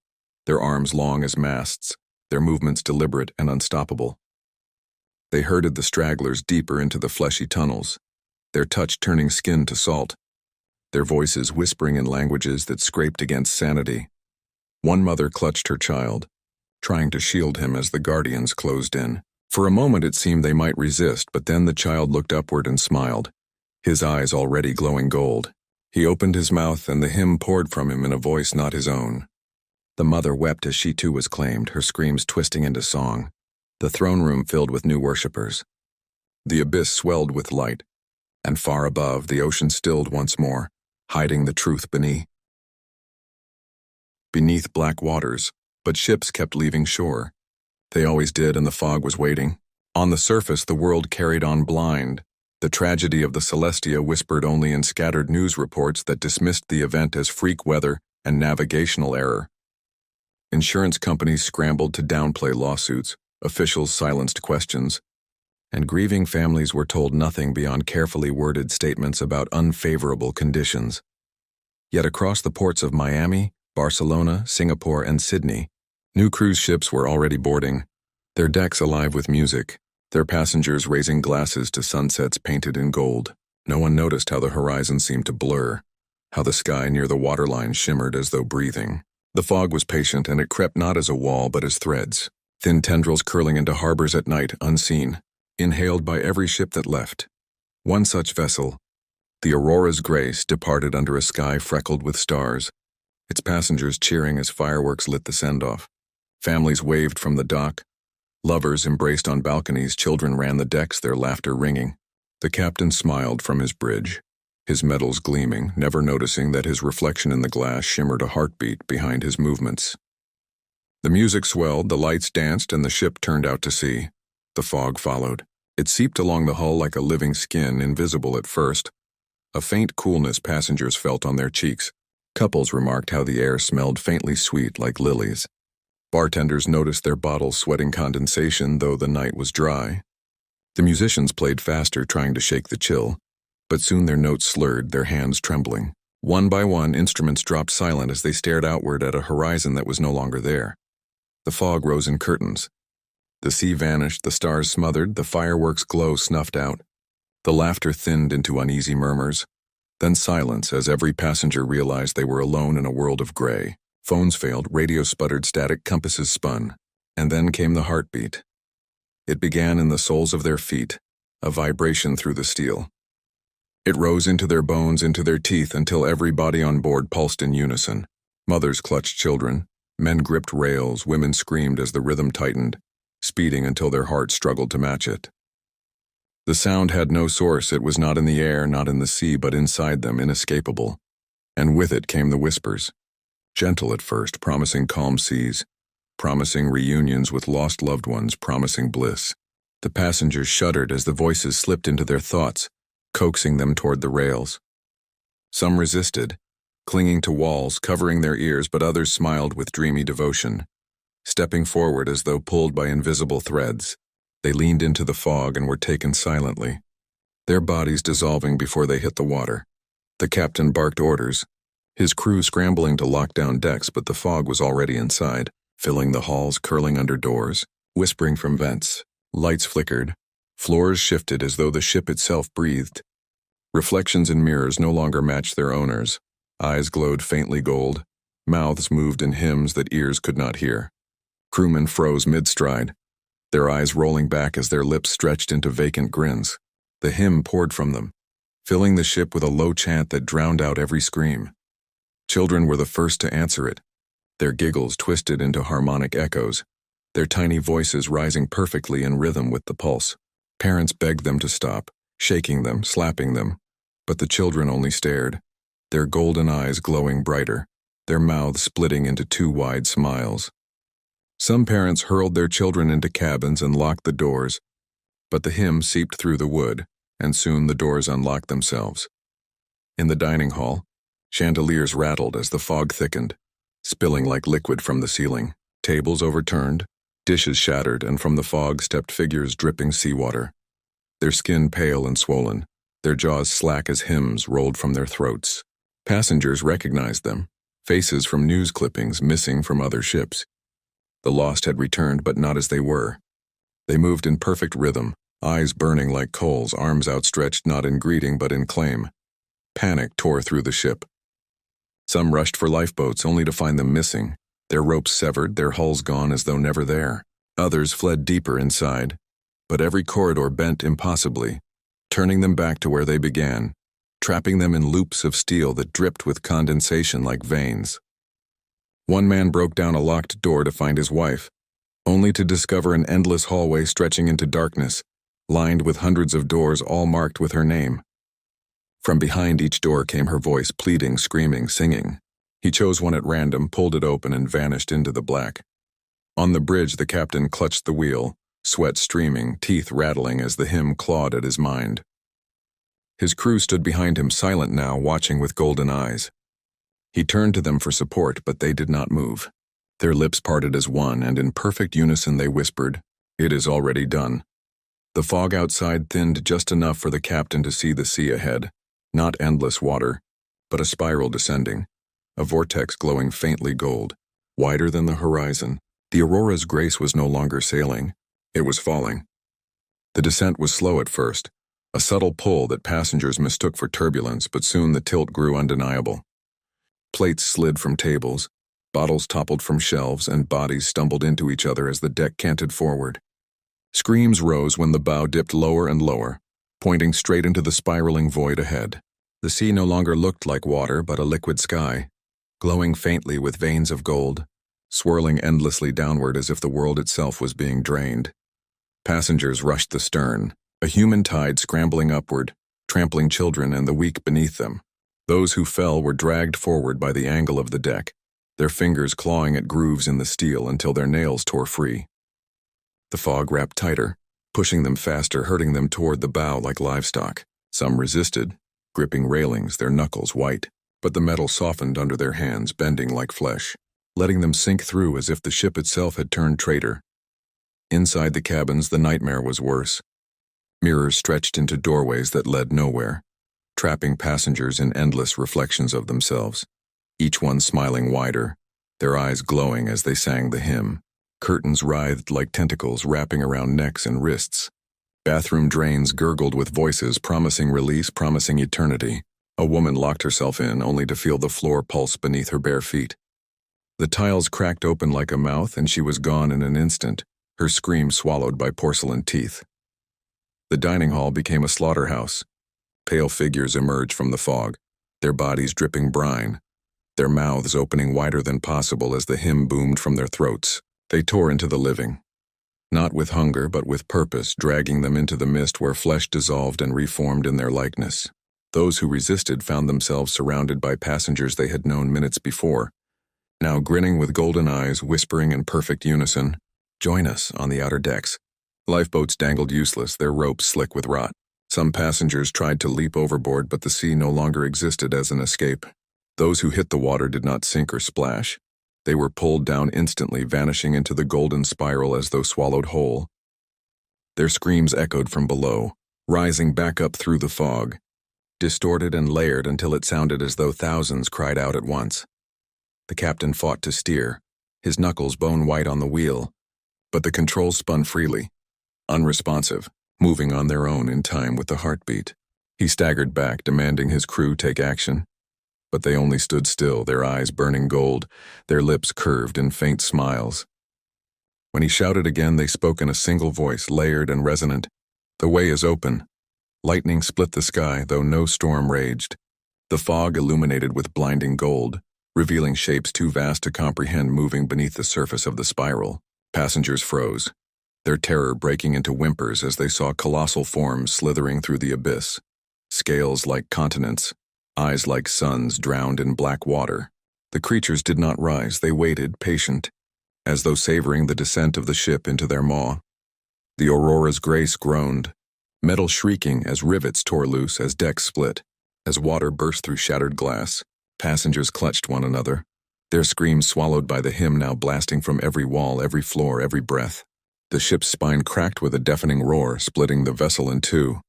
their arms long as masts, their movements deliberate and unstoppable. They herded the stragglers deeper into the fleshy tunnels, their touch turning skin to salt, their voices whispering in languages that scraped against sanity. One mother clutched her child, trying to shield him as the guardians closed in. For a moment it seemed they might resist, but then the child looked upward and smiled, his eyes already glowing gold. He opened his mouth and the hymn poured from him in a voice not his own. The mother wept as she too was claimed, her screams twisting into song. The throne room filled with new worshippers. The abyss swelled with light, and far above, the ocean stilled once more, hiding the truth beneath black waters. But ships kept leaving shore. They always did, and the fog was waiting. On the surface, the world carried on blind. The tragedy of the Celestia whispered only in scattered news reports that dismissed the event as freak weather and navigational error. Insurance companies scrambled to downplay lawsuits, officials silenced questions, and grieving families were told nothing beyond carefully worded statements about unfavorable conditions. Yet across the ports of Miami, Barcelona, Singapore, and Sydney, new cruise ships were already boarding, their decks alive with music, their passengers raising glasses to sunsets painted in gold. No one noticed how the horizon seemed to blur, how the sky near the waterline shimmered as though breathing. The fog was patient, and it crept not as a wall but as threads, thin tendrils curling into harbors at night, unseen, inhaled by every ship that left. One such vessel, the Aurora's Grace, departed under a sky freckled with stars, its passengers cheering as fireworks lit the send-off. Families waved from the dock. Lovers embraced on balconies, children ran the decks, their laughter ringing. The captain smiled from his bridge, his medals gleaming, never noticing that his reflection in the glass shimmered a heartbeat behind his movements. The music swelled, the lights danced, and the ship turned out to sea. The fog followed. It seeped along the hull like a living skin, invisible at first. A faint coolness passengers felt on their cheeks. Couples remarked how the air smelled faintly sweet like lilies. Bartenders noticed their bottles sweating condensation, though the night was dry. The musicians played faster, trying to shake the chill, but soon their notes slurred, their hands trembling. One by one, instruments dropped silent as they stared outward at a horizon that was no longer there. The fog rose in curtains. The sea vanished, the stars smothered, the fireworks' glow snuffed out. The laughter thinned into uneasy murmurs. Then silence as every passenger realized they were alone in a world of gray. Phones failed, radio sputtered, static compasses spun. And then came the heartbeat. It began in the soles of their feet, a vibration through the steel. It rose into their bones, into their teeth, until every body on board pulsed in unison. Mothers clutched children, men gripped rails, women screamed as the rhythm tightened, speeding until their hearts struggled to match it. The sound had no source. It was not in the air, not in the sea, but inside them, inescapable. And with it came the whispers. Gentle at first, promising calm seas, promising reunions with lost loved ones, promising bliss. The passengers shuddered as the voices slipped into their thoughts, coaxing them toward the rails. Some resisted, clinging to walls, covering their ears, but others smiled with dreamy devotion. Stepping forward as though pulled by invisible threads, they leaned into the fog and were taken silently, their bodies dissolving before they hit the water. The captain barked orders, his crew scrambling to lock down decks, but the fog was already inside, filling the halls, curling under doors, whispering from vents. Lights flickered, Floors shifted as though the ship itself breathed. Reflections in mirrors no longer matched their owners. Eyes glowed faintly gold. Mouths moved in hymns that ears could not hear. Crewmen froze mid-stride, their eyes rolling back as their lips stretched into vacant grins. The hymn poured from them, filling the ship with a low chant that drowned out every scream. Children were the first to answer it, their giggles twisted into harmonic echoes, their tiny voices rising perfectly in rhythm with the pulse. Parents begged them to stop, shaking them, slapping them, but the children only stared, their golden eyes glowing brighter, their mouths splitting into two wide smiles. Some parents hurled their children into cabins and locked the doors, but the hymn seeped through the wood, and soon the doors unlocked themselves. In the dining hall, chandeliers rattled as the fog thickened, spilling like liquid from the ceiling. Tables overturned, dishes shattered, and from the fog stepped figures dripping seawater. Their skin pale and swollen, their jaws slack as hymns rolled from their throats. Passengers recognized them, faces from news clippings missing from other ships. The lost had returned, but not as they were. They moved in perfect rhythm, eyes burning like coals, arms outstretched not in greeting but in claim. Panic tore through the ship. Some rushed for lifeboats only to find them missing, their ropes severed, their hulls gone as though never there. Others fled deeper inside, but every corridor bent impossibly, turning them back to where they began, trapping them in loops of steel that dripped with condensation like veins. One man broke down a locked door to find his wife, only to discover an endless hallway stretching into darkness, lined with hundreds of doors all marked with her name. From behind each door came her voice, pleading, screaming, singing. He chose one at random, pulled it open, and vanished into the black. On the bridge, the captain clutched the wheel, sweat streaming, teeth rattling as the hymn clawed at his mind. His crew stood behind him, silent now, watching with golden eyes. He turned to them for support, but they did not move. Their lips parted as one, and in perfect unison they whispered, "It is already done." The fog outside thinned just enough for the captain to see the sea ahead, not endless water, but a spiral descending, a vortex glowing faintly gold, wider than the horizon. The Aurora's grace was no longer sailing, it was falling. The descent was slow at first, a subtle pull that passengers mistook for turbulence, but soon the tilt grew undeniable. Plates slid from tables, bottles toppled from shelves, and bodies stumbled into each other as the deck canted forward. Screams rose when the bow dipped lower and lower, pointing straight into the spiraling void ahead. The sea no longer looked like water, but a liquid sky, glowing faintly with veins of gold, swirling endlessly downward as if the world itself was being drained. Passengers rushed the stern, a human tide scrambling upward, trampling children and the weak beneath them. Those who fell were dragged forward by the angle of the deck, their fingers clawing at grooves in the steel until their nails tore free. The fog wrapped tighter, pushing them faster, hurting them toward the bow like livestock. Some resisted, gripping railings, their knuckles white, but the metal softened under their hands, bending like flesh, letting them sink through as if the ship itself had turned traitor. Inside the cabins, the nightmare was worse. Mirrors stretched into doorways that led nowhere, trapping passengers in endless reflections of themselves, each one smiling wider, their eyes glowing as they sang the hymn. Curtains writhed like tentacles wrapping around necks and wrists. Bathroom drains gurgled with voices promising release, promising eternity. A woman locked herself in only to feel the floor pulse beneath her bare feet. The tiles cracked open like a mouth and she was gone in an instant, her scream swallowed by porcelain teeth. The dining hall became a slaughterhouse. Pale figures emerged from the fog, their bodies dripping brine, their mouths opening wider than possible as the hymn boomed from their throats. They tore into the living, not with hunger but with purpose, dragging them into the mist where flesh dissolved and reformed in their likeness. Those who resisted found themselves surrounded by passengers they had known minutes before, now grinning with golden eyes, whispering in perfect unison, "Join us," on the outer decks. Lifeboats dangled useless, their ropes slick with rot. Some passengers tried to leap overboard, but the sea no longer existed as an escape. Those who hit the water did not sink or splash. They were pulled down instantly, vanishing into the golden spiral as though swallowed whole. Their screams echoed from below, rising back up through the fog, distorted and layered until it sounded as though thousands cried out at once. The captain fought to steer, his knuckles bone white on the wheel, but the controls spun freely, unresponsive. moving on their own in time with the heartbeat. He staggered back, demanding his crew take action. But they only stood still, their eyes burning gold, their lips curved in faint smiles. When he shouted again, they spoke in a single voice, layered and resonant. "The way is open." Lightning split the sky, though no storm raged. The fog illuminated with blinding gold, revealing shapes too vast to comprehend moving beneath the surface of the spiral. Passengers froze, their terror breaking into whimpers as they saw colossal forms slithering through the abyss. Scales like continents, eyes like suns drowned in black water. The creatures did not rise, they waited, patient, as though savoring the descent of the ship into their maw. The Aurora's grace groaned, metal shrieking as rivets tore loose, as decks split, as water burst through shattered glass. Passengers clutched one another, their screams swallowed by the hymn now blasting from every wall, every floor, every breath. The ship's spine cracked with a deafening roar, splitting the vessel in two.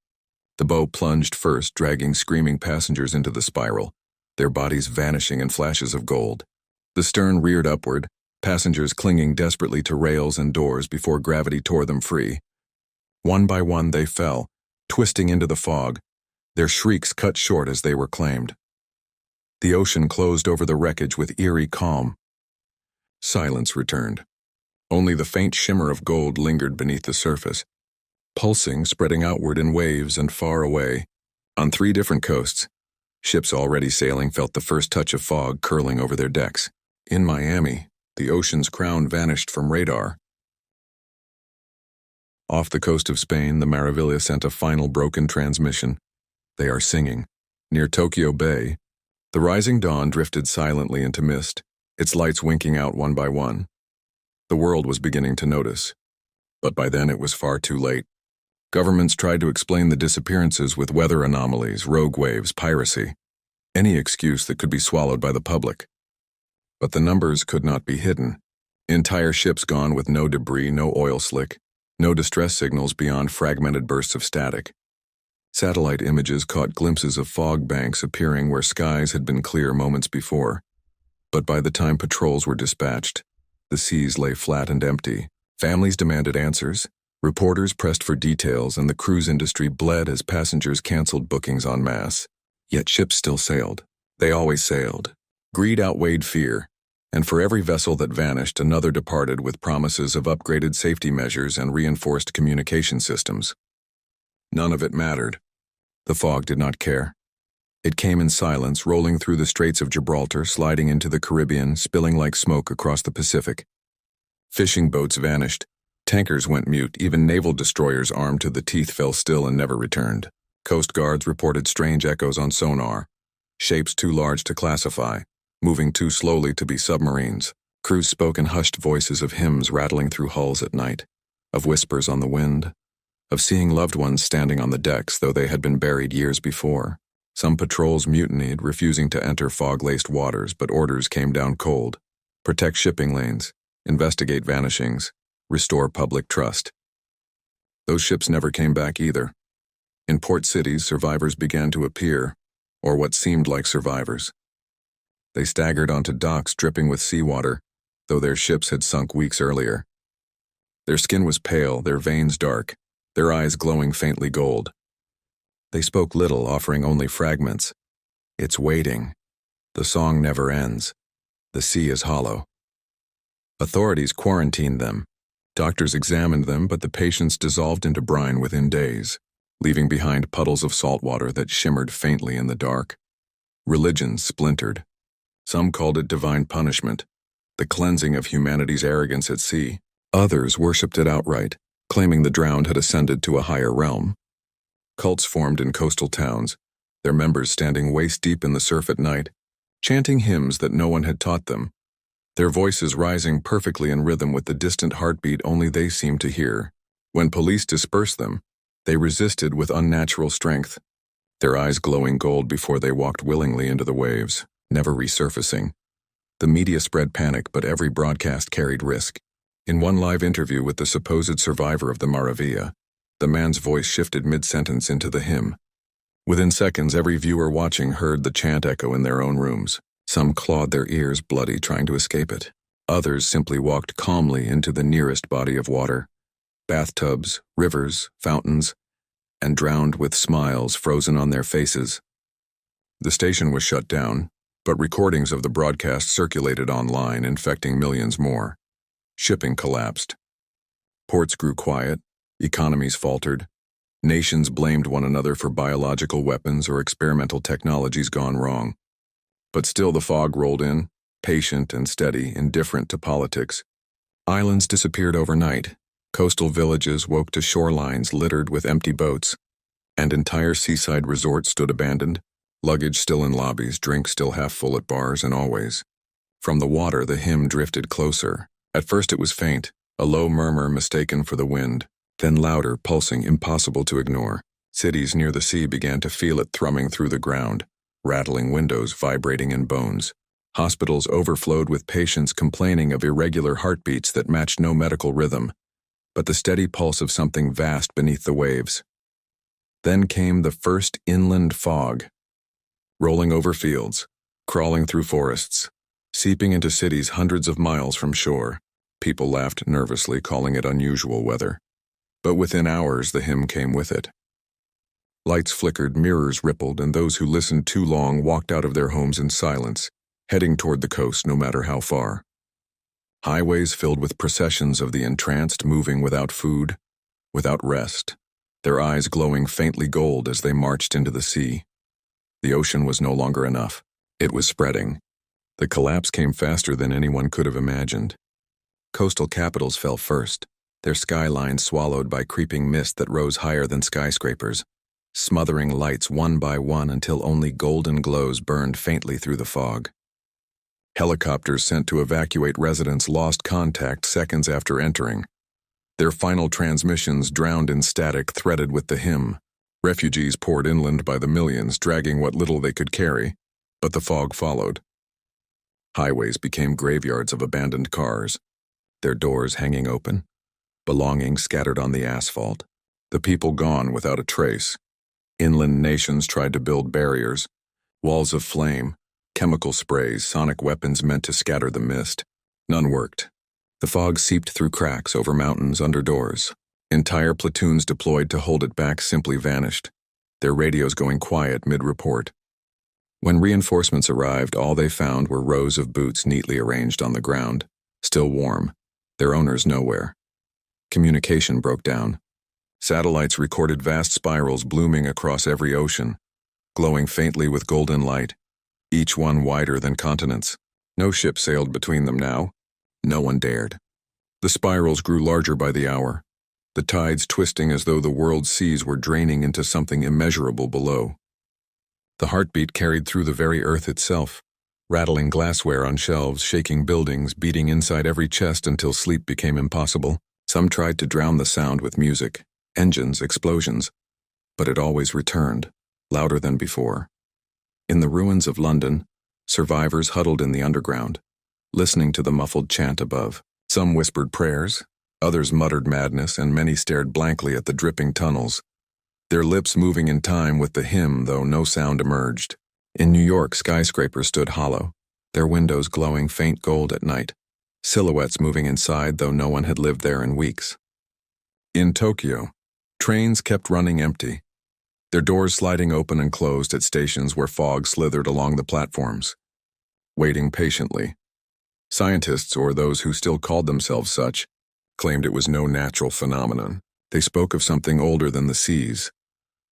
The bow plunged first, dragging screaming passengers into the spiral, their bodies vanishing in flashes of gold. The stern reared upward, passengers clinging desperately to rails and doors before gravity tore them free. One by one they fell, twisting into the fog, their shrieks cut short as they were claimed. The ocean closed over the wreckage with eerie calm. Silence returned. Only the faint shimmer of gold lingered beneath the surface, pulsing, spreading outward in waves and far away. On 3 different coasts, ships already sailing felt the first touch of fog curling over their decks. In Miami, the ocean's crown vanished from radar. Off the coast of Spain, the Maravilla sent a final broken transmission. "They are singing." Near Tokyo Bay, the rising dawn drifted silently into mist, its lights winking out one by one. The world was beginning to notice, but by then it was far too late. Governments tried to explain the disappearances with weather anomalies, rogue waves, piracy, any excuse that could be swallowed by the public. But the numbers could not be hidden. Entire ships gone with no debris, no oil slick, no distress signals beyond fragmented bursts of static. Satellite images caught glimpses of fog banks appearing where skies had been clear moments before. But by the time patrols were dispatched, the seas lay flat and empty. Families demanded answers, reporters pressed for details, and the cruise industry bled as passengers canceled bookings en masse. Yet ships still sailed. They always sailed. Greed outweighed fear, and for every vessel that vanished, another departed with promises of upgraded safety measures and reinforced communication systems. None of it mattered. The fog did not care. It came in silence, rolling through the Straits of Gibraltar, sliding into the Caribbean, spilling like smoke across the Pacific. Fishing boats vanished. Tankers went mute. Even naval destroyers armed to the teeth fell still and never returned. Coast guards reported strange echoes on sonar, shapes too large to classify, moving too slowly to be submarines. Crews spoke in hushed voices of hymns rattling through hulls at night, of whispers on the wind, of seeing loved ones standing on the decks though they had been buried years before. Some patrols mutinied, refusing to enter fog-laced waters, but orders came down cold. Protect shipping lanes, investigate vanishings, restore public trust. Those ships never came back either. In port cities, survivors began to appear, or what seemed like survivors. They staggered onto docks dripping with seawater, though their ships had sunk weeks earlier. Their skin was pale, their veins dark, their eyes glowing faintly gold. They spoke little, offering only fragments. "It's waiting. The song never ends. The sea is hollow." Authorities quarantined them. Doctors examined them, but the patients dissolved into brine within days, leaving behind puddles of salt water that shimmered faintly in the dark. Religions splintered. Some called it divine punishment, the cleansing of humanity's arrogance at sea. Others worshipped it outright, claiming the drowned had ascended to a higher realm. Cults formed in coastal towns, their members standing waist-deep in the surf at night, chanting hymns that no one had taught them, their voices rising perfectly in rhythm with the distant heartbeat only they seemed to hear. When police dispersed them, they resisted with unnatural strength, their eyes glowing gold before they walked willingly into the waves, never resurfacing. The media spread panic, but every broadcast carried risk. In one live interview with the supposed survivor of the Maravilla, the man's voice shifted mid-sentence into the hymn. Within seconds, every viewer watching heard the chant echo in their own rooms. Some clawed their ears bloody trying to escape it. Others simply walked calmly into the nearest body of water. Bathtubs, rivers, fountains, and drowned with smiles frozen on their faces. The station was shut down, but recordings of the broadcast circulated online, infecting millions more. Shipping collapsed. Ports grew quiet, economies faltered. Nations blamed one another for biological weapons or experimental technologies gone wrong. But still the fog rolled in, patient and steady, indifferent to politics. Islands disappeared overnight. Coastal villages woke to shorelines littered with empty boats, and entire seaside resorts stood abandoned, luggage still in lobbies, drinks still half full at bars, and always. From the water, the hymn drifted closer. At first it was faint, a low murmur mistaken for the wind, then louder, pulsing, impossible to ignore. Cities near the sea began to feel it thrumming through the ground, rattling windows, vibrating in bones. Hospitals overflowed with patients complaining of irregular heartbeats that matched no medical rhythm, but the steady pulse of something vast beneath the waves. Then came the first inland fog, rolling over fields, crawling through forests, seeping into cities hundreds of miles from shore. People laughed nervously, calling it unusual weather. But within hours, the hymn came with it. Lights flickered, mirrors rippled, and those who listened too long walked out of their homes in silence, heading toward the coast no matter how far. Highways filled with processions of the entranced moving without food, without rest, their eyes glowing faintly gold as they marched into the sea. The ocean was no longer enough. It was spreading. The collapse came faster than anyone could have imagined. Coastal capitals fell first, their skylines swallowed by creeping mist that rose higher than skyscrapers, smothering lights one by one until only golden glows burned faintly through the fog. Helicopters sent to evacuate residents lost contact seconds after entering, their final transmissions drowned in static threaded with the hymn. Refugees poured inland by the millions, dragging what little they could carry, but the fog followed. Highways became graveyards of abandoned cars, their doors hanging open, belongings scattered on the asphalt, the people gone without a trace. Inland nations tried to build barriers, walls of flame, chemical sprays, sonic weapons meant to scatter the mist. None worked. The fog seeped through cracks, over mountains, under doors. Entire platoons deployed to hold it back simply vanished, their radios going quiet mid-report. When reinforcements arrived, all they found were rows of boots neatly arranged on the ground, still warm, their owners nowhere. Communication broke down. Satellites recorded vast spirals blooming across every ocean, glowing faintly with golden light, each one wider than continents. No ship sailed between them now. No one dared. The spirals grew larger by the hour, the tides twisting as though the world's seas were draining into something immeasurable below. The heartbeat carried through the very earth itself, rattling glassware on shelves, shaking buildings, beating inside every chest until sleep became impossible. Some tried to drown the sound with music, engines, explosions, but it always returned, louder than before. In the ruins of London, survivors huddled in the underground, listening to the muffled chant above. Some whispered prayers, others muttered madness, and many stared blankly at the dripping tunnels, their lips moving in time with the hymn, though no sound emerged. In New York, skyscrapers stood hollow, their windows glowing faint gold at night, silhouettes moving inside, though no one had lived there in weeks. In Tokyo, trains kept running empty, their doors sliding open and closed at stations where fog slithered along the platforms, waiting patiently. Scientists, or those who still called themselves such, claimed it was no natural phenomenon. They spoke of something older than the seas,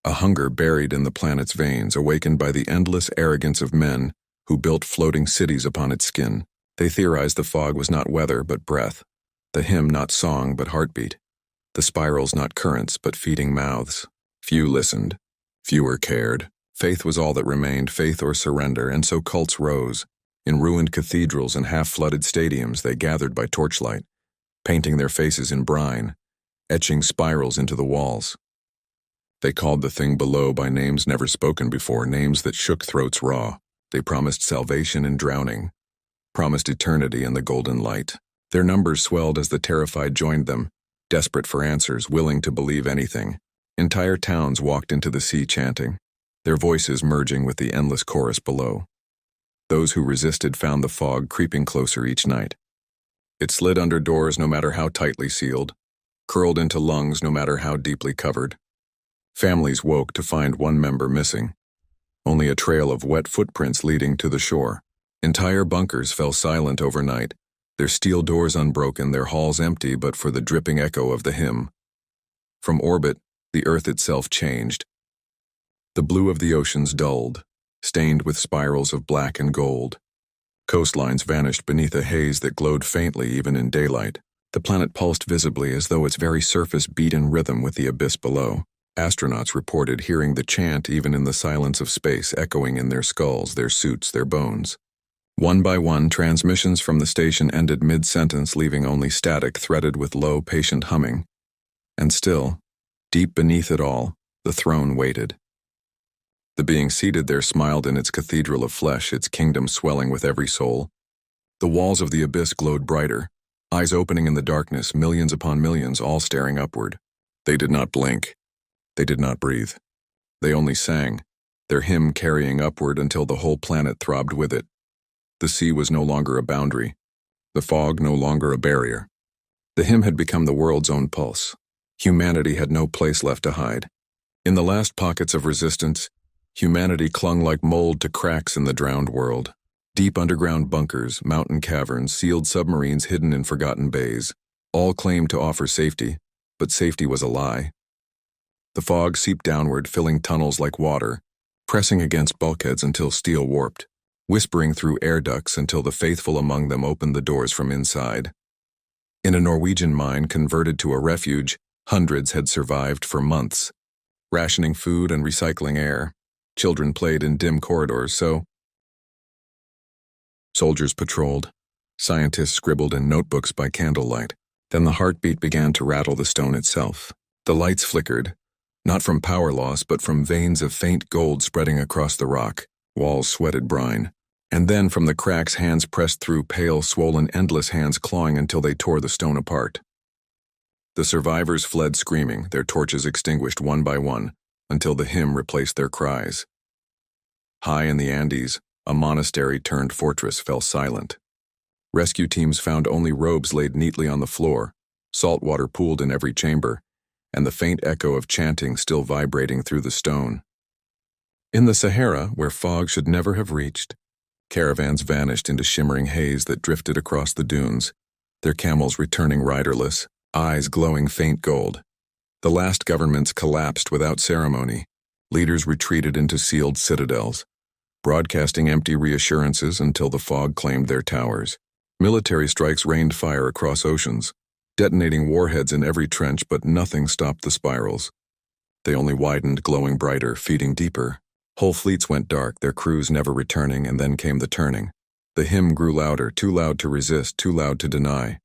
a hunger buried in the planet's veins, awakened by the endless arrogance of men who built floating cities upon its skin. They theorized the fog was not weather but breath, the hymn not song but heartbeat, the spirals not currents but feeding mouths. Few listened, fewer cared. Faith was all that remained, faith or surrender, and so cults rose. In ruined cathedrals and half-flooded stadiums, they gathered by torchlight, painting their faces in brine, etching spirals into the walls. They called the thing below by names never spoken before, names that shook throats raw. They promised salvation in drowning, promised eternity in the golden light. Their numbers swelled as the terrified joined them, desperate for answers, willing to believe anything. Entire towns walked into the sea chanting, their voices merging with the endless chorus below. Those who resisted found the fog creeping closer each night. It slid under doors no matter how tightly sealed, curled into lungs no matter how deeply covered. Families woke to find one member missing. Only a trail of wet footprints leading to the shore. Entire bunkers fell silent overnight, their steel doors unbroken, their halls empty but for the dripping echo of the hymn. From orbit, the earth itself changed. The blue of the oceans dulled, stained with spirals of black and gold. Coastlines vanished beneath a haze that glowed faintly even in daylight. The planet pulsed visibly as though its very surface beat in rhythm with the abyss below. Astronauts reported hearing the chant even in the silence of space echoing in their skulls, their suits, their bones. One by one, transmissions from the station ended mid-sentence, leaving only static threaded with low, patient humming. And still, deep beneath it all, the throne waited. The being seated there smiled in its cathedral of flesh, its kingdom swelling with every soul. The walls of the abyss glowed brighter, eyes opening in the darkness, millions upon millions, all staring upward. They did not blink. They did not breathe. They only sang, their hymn carrying upward until the whole planet throbbed with it. The sea was no longer a boundary, the fog no longer a barrier. The hymn had become the world's own pulse. Humanity had no place left to hide. In the last pockets of resistance, humanity clung like mold to cracks in the drowned world. Deep underground bunkers, mountain caverns, sealed submarines hidden in forgotten bays, all claimed to offer safety, but safety was a lie. The fog seeped downward, filling tunnels like water, pressing against bulkheads until steel warped, whispering through air ducts until the faithful among them opened the doors from inside. In a Norwegian mine converted to a refuge, hundreds had survived for months, rationing food and recycling air. Children played in dim corridors, soldiers patrolled, scientists scribbled in notebooks by candlelight. Then the heartbeat began to rattle the stone itself. The lights flickered, not from power loss but from veins of faint gold spreading across the rock. Walls sweated brine. And then from the cracks hands pressed through, pale, swollen, endless hands clawing until they tore the stone apart. The survivors fled screaming, their torches extinguished one by one, until the hymn replaced their cries. High in the Andes, a monastery-turned-fortress fell silent. Rescue teams found only robes laid neatly on the floor, salt water pooled in every chamber, and the faint echo of chanting still vibrating through the stone. In the Sahara, where fog should never have reached, caravans vanished into shimmering haze that drifted across the dunes, their camels returning riderless, eyes glowing faint gold. The last governments collapsed without ceremony. Leaders retreated into sealed citadels, broadcasting empty reassurances until the fog claimed their towers. Military strikes rained fire across oceans, detonating warheads in every trench, but nothing stopped the spirals. They only widened, glowing brighter, feeding deeper. Whole fleets went dark, their crews never returning, and then came the turning. The hymn grew louder, too loud to resist, too loud to deny.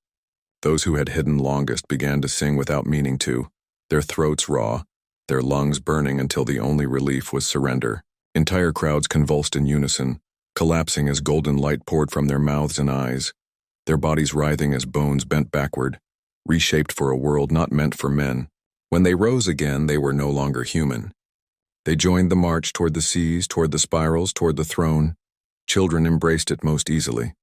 Those who had hidden longest began to sing without meaning to, their throats raw, their lungs burning until the only relief was surrender. Entire crowds convulsed in unison, collapsing as golden light poured from their mouths and eyes, their bodies writhing as bones bent backward, reshaped for a world not meant for men. When they rose again, they were no longer human. They joined the march toward the seas, toward the spirals, toward the throne. Children embraced it most easily.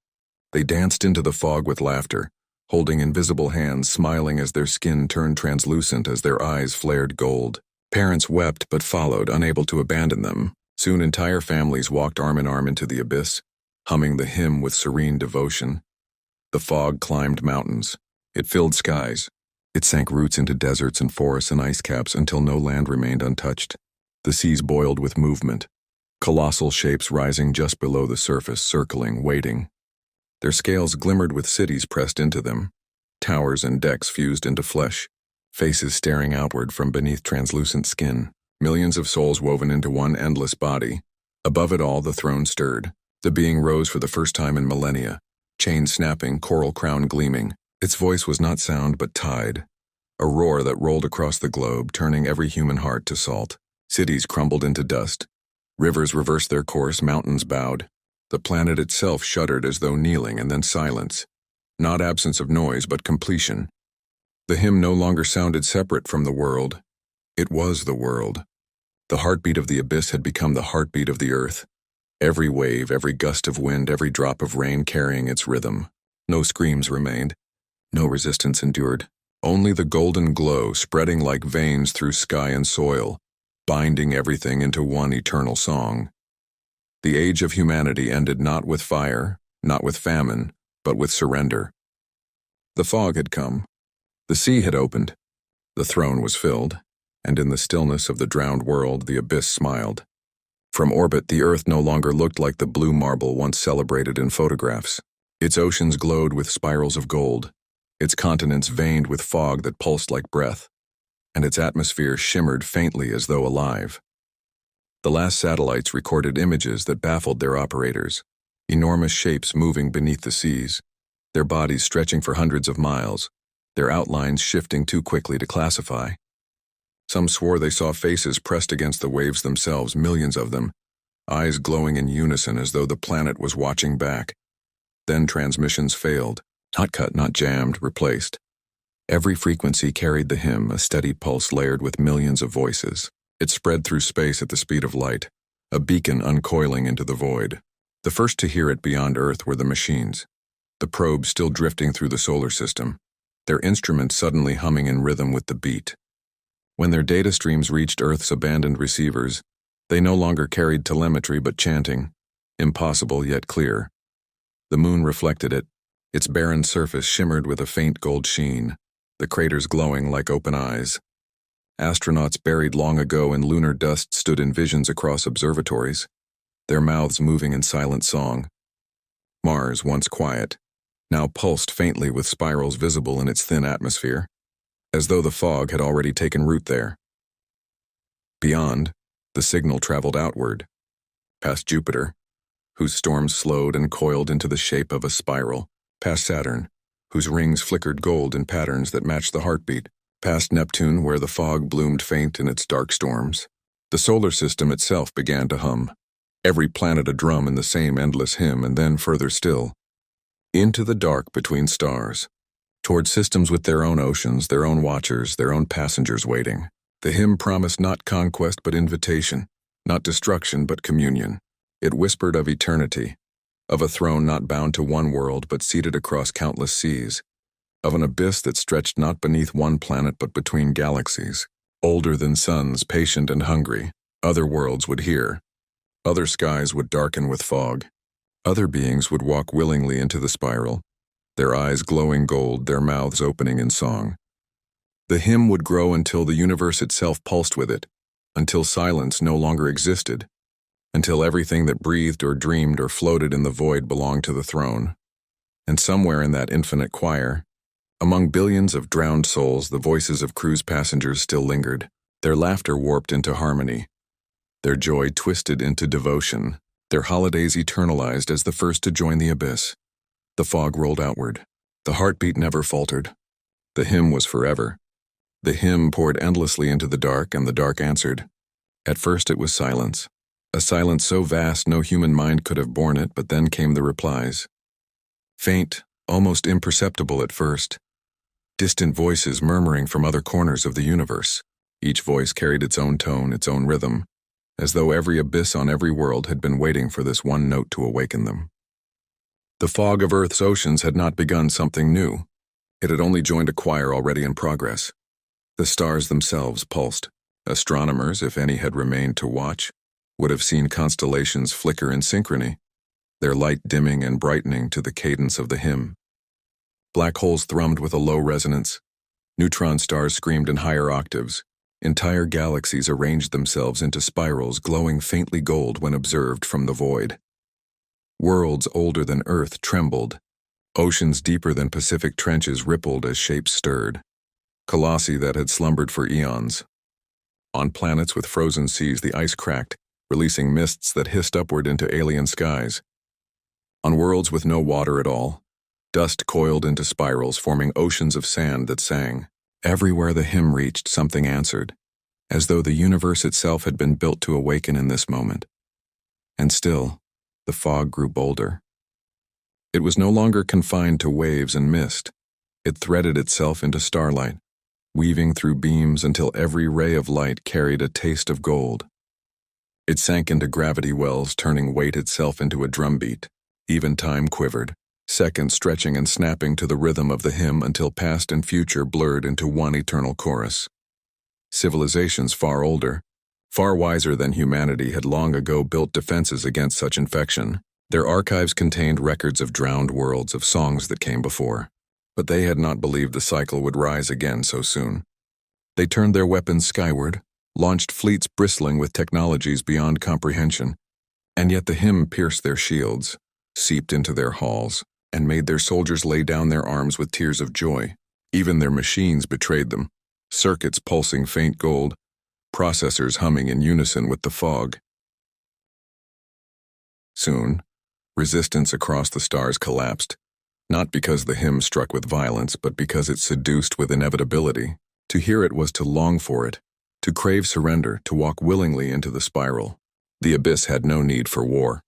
They danced into the fog with laughter, holding invisible hands, smiling as their skin turned translucent, as their eyes flared gold. Parents wept but followed, unable to abandon them. Soon entire families walked arm in arm into the abyss, humming the hymn with serene devotion. The fog climbed mountains. It filled skies. It sank roots into deserts and forests and ice caps until no land remained untouched. The seas boiled with movement, colossal shapes rising just below the surface, circling, waiting. Their scales glimmered with cities pressed into them, towers and decks fused into flesh, faces staring outward from beneath translucent skin, millions of souls woven into one endless body. Above it all, the throne stirred. The being rose for the first time in millennia, chain snapping, coral crown gleaming. Its voice was not sound but tide, a roar that rolled across the globe, turning every human heart to salt. Cities crumbled into dust. Rivers reversed their course, mountains bowed. The planet itself shuddered as though kneeling, and then silence. Not absence of noise, but completion. The hymn no longer sounded separate from the world. It was the world. The heartbeat of the abyss had become the heartbeat of the earth. Every wave, every gust of wind, every drop of rain carrying its rhythm. No screams remained. No resistance endured. Only the golden glow spreading like veins through sky and soil, binding everything into one eternal song. The age of humanity ended not with fire, not with famine, but with surrender. The fog had come. The sea had opened. The throne was filled, and in the stillness of the drowned world, the abyss smiled. From orbit, the Earth no longer looked like the blue marble once celebrated in photographs. Its oceans glowed with spirals of gold, its continents veined with fog that pulsed like breath, and its atmosphere shimmered faintly as though alive. The last satellites recorded images that baffled their operators, enormous shapes moving beneath the seas, their bodies stretching for hundreds of miles, their outlines shifting too quickly to classify. Some swore they saw faces pressed against the waves themselves, millions of them, eyes glowing in unison as though the planet was watching back. Then transmissions failed, not cut, not jammed, replaced. Every frequency carried the hymn, a steady pulse layered with millions of voices. It spread through space at the speed of light, a beacon uncoiling into the void. The first to hear it beyond Earth were the machines, the probes still drifting through the solar system, their instruments suddenly humming in rhythm with the beat. When their data streams reached Earth's abandoned receivers, they no longer carried telemetry but chanting, impossible yet clear. The moon reflected it. Its barren surface shimmered with a faint gold sheen, the craters glowing like open eyes. Astronauts buried long ago in lunar dust stood in visions across observatories, their mouths moving in silent song. Mars, once quiet, now pulsed faintly with spirals visible in its thin atmosphere, as though the fog had already taken root there. Beyond, the signal traveled outward, past Jupiter, whose storms slowed and coiled into the shape of a spiral, past Saturn, whose rings flickered gold in patterns that matched the heartbeat, past Neptune, where the fog bloomed faint in its dark storms. The solar system itself began to hum, every planet a drum in the same endless hymn, and then further still, into the dark between stars, toward systems with their own oceans, their own watchers, their own passengers waiting. The hymn promised not conquest but invitation, not destruction but communion. It whispered of eternity, of a throne not bound to one world but seated across countless seas, of an abyss that stretched not beneath one planet but between galaxies. Older than suns, patient and hungry, other worlds would hear. Other skies would darken with fog. Other beings would walk willingly into the spiral, their eyes glowing gold, their mouths opening in song. The hymn would grow until the universe itself pulsed with it, until silence no longer existed, until everything that breathed or dreamed or floated in the void belonged to the throne. And somewhere in that infinite choir, among billions of drowned souls, the voices of cruise passengers still lingered, their laughter warped into harmony, their joy twisted into devotion, their holidays eternalized as the first to join the abyss. The fog rolled outward. The heartbeat never faltered. The hymn was forever. The hymn poured endlessly into the dark, and the dark answered. At first it was silence, a silence so vast no human mind could have borne it, but then came the replies. Faint, almost imperceptible at first. Distant voices murmuring from other corners of the universe. Each voice carried its own tone, its own rhythm, as though every abyss on every world had been waiting for this one note to awaken them. The fog of Earth's oceans had not begun something new. It had only joined a choir already in progress. The stars themselves pulsed. Astronomers, if any had remained to watch, would have seen constellations flicker in synchrony, their light dimming and brightening to the cadence of the hymn. Black holes thrummed with a low resonance. Neutron stars screamed in higher octaves. Entire galaxies arranged themselves into spirals glowing faintly gold when observed from the void. Worlds older than Earth trembled. Oceans deeper than Pacific trenches rippled as shapes stirred. Colossi that had slumbered for eons. On planets with frozen seas, the ice cracked, releasing mists that hissed upward into alien skies. On worlds with no water at all, dust coiled into spirals, forming oceans of sand that sang. Everywhere the hymn reached, something answered, as though the universe itself had been built to awaken in this moment. And still, the fog grew bolder. It was no longer confined to waves and mist. It threaded itself into starlight, weaving through beams until every ray of light carried a taste of gold. It sank into gravity wells, turning weight itself into a drumbeat. Even time quivered, seconds stretching and snapping to the rhythm of the hymn until past and future blurred into one eternal chorus. Civilizations far older, Far wiser than humanity, had long ago built defenses against such infection. Their archives contained records of drowned worlds, of songs that came before. But they had not believed the cycle would rise again so soon. They turned their weapons skyward, launched fleets bristling with technologies beyond comprehension, and yet the hymn pierced their shields, seeped into their halls, and made their soldiers lay down their arms with tears of joy. Even their machines betrayed them, circuits pulsing faint gold, processors humming in unison with the fog. Soon, resistance across the stars collapsed, not because the hymn struck with violence, but because it seduced with inevitability. To hear it was to long for it, to crave surrender, to walk willingly into the spiral. The abyss had no need for war.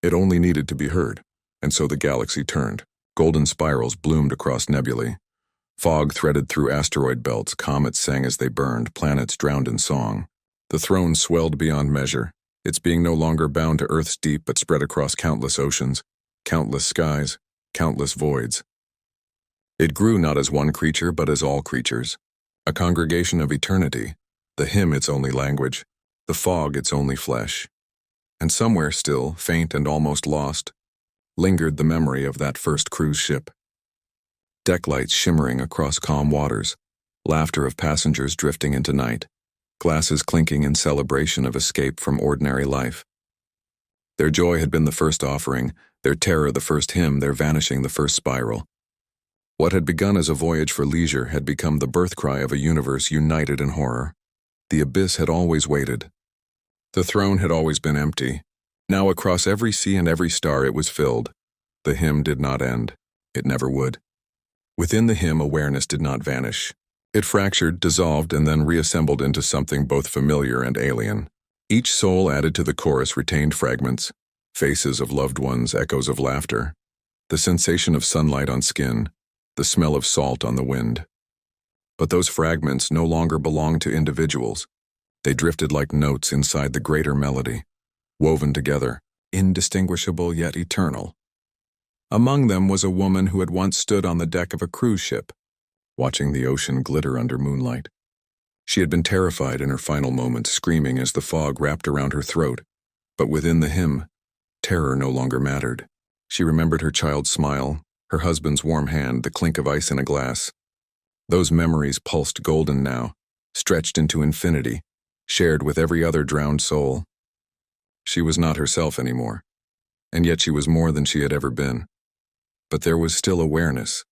It only needed to be heard, and so the galaxy turned. Golden spirals bloomed across nebulae. Fog threaded through asteroid belts, comets sang as they burned, planets drowned in song. The throne swelled beyond measure, its being no longer bound to Earth's deep but spread across countless oceans, countless skies, countless voids. It grew not as one creature but as all creatures, a congregation of eternity, the hymn its only language, the fog its only flesh. And somewhere still, faint and almost lost, lingered the memory of that first cruise ship. Deck lights shimmering across calm waters, laughter of passengers drifting into night, glasses clinking in celebration of escape from ordinary life. Their joy had been the first offering, their terror the first hymn, their vanishing the first spiral. What had begun as a voyage for leisure had become the birth cry of a universe united in horror. The abyss had always waited. The throne had always been empty. Now across every sea and every star it was filled. The hymn did not end. It never would. Within the hymn, awareness did not vanish. It fractured, dissolved, and then reassembled into something both familiar and alien. Each soul added to the chorus retained fragments, faces of loved ones, echoes of laughter, the sensation of sunlight on skin, the smell of salt on the wind. But those fragments no longer belonged to individuals. They drifted like notes inside the greater melody, woven together, indistinguishable yet eternal. Among them was a woman who had once stood on the deck of a cruise ship, watching the ocean glitter under moonlight. She had been terrified in her final moments, screaming as the fog wrapped around her throat. But within the hymn, terror no longer mattered. She remembered her child's smile, her husband's warm hand, the clink of ice in a glass. Those memories pulsed golden now, stretched into infinity, shared with every other drowned soul. She was not herself anymore, and yet she was more than she had ever been. But there was still awareness,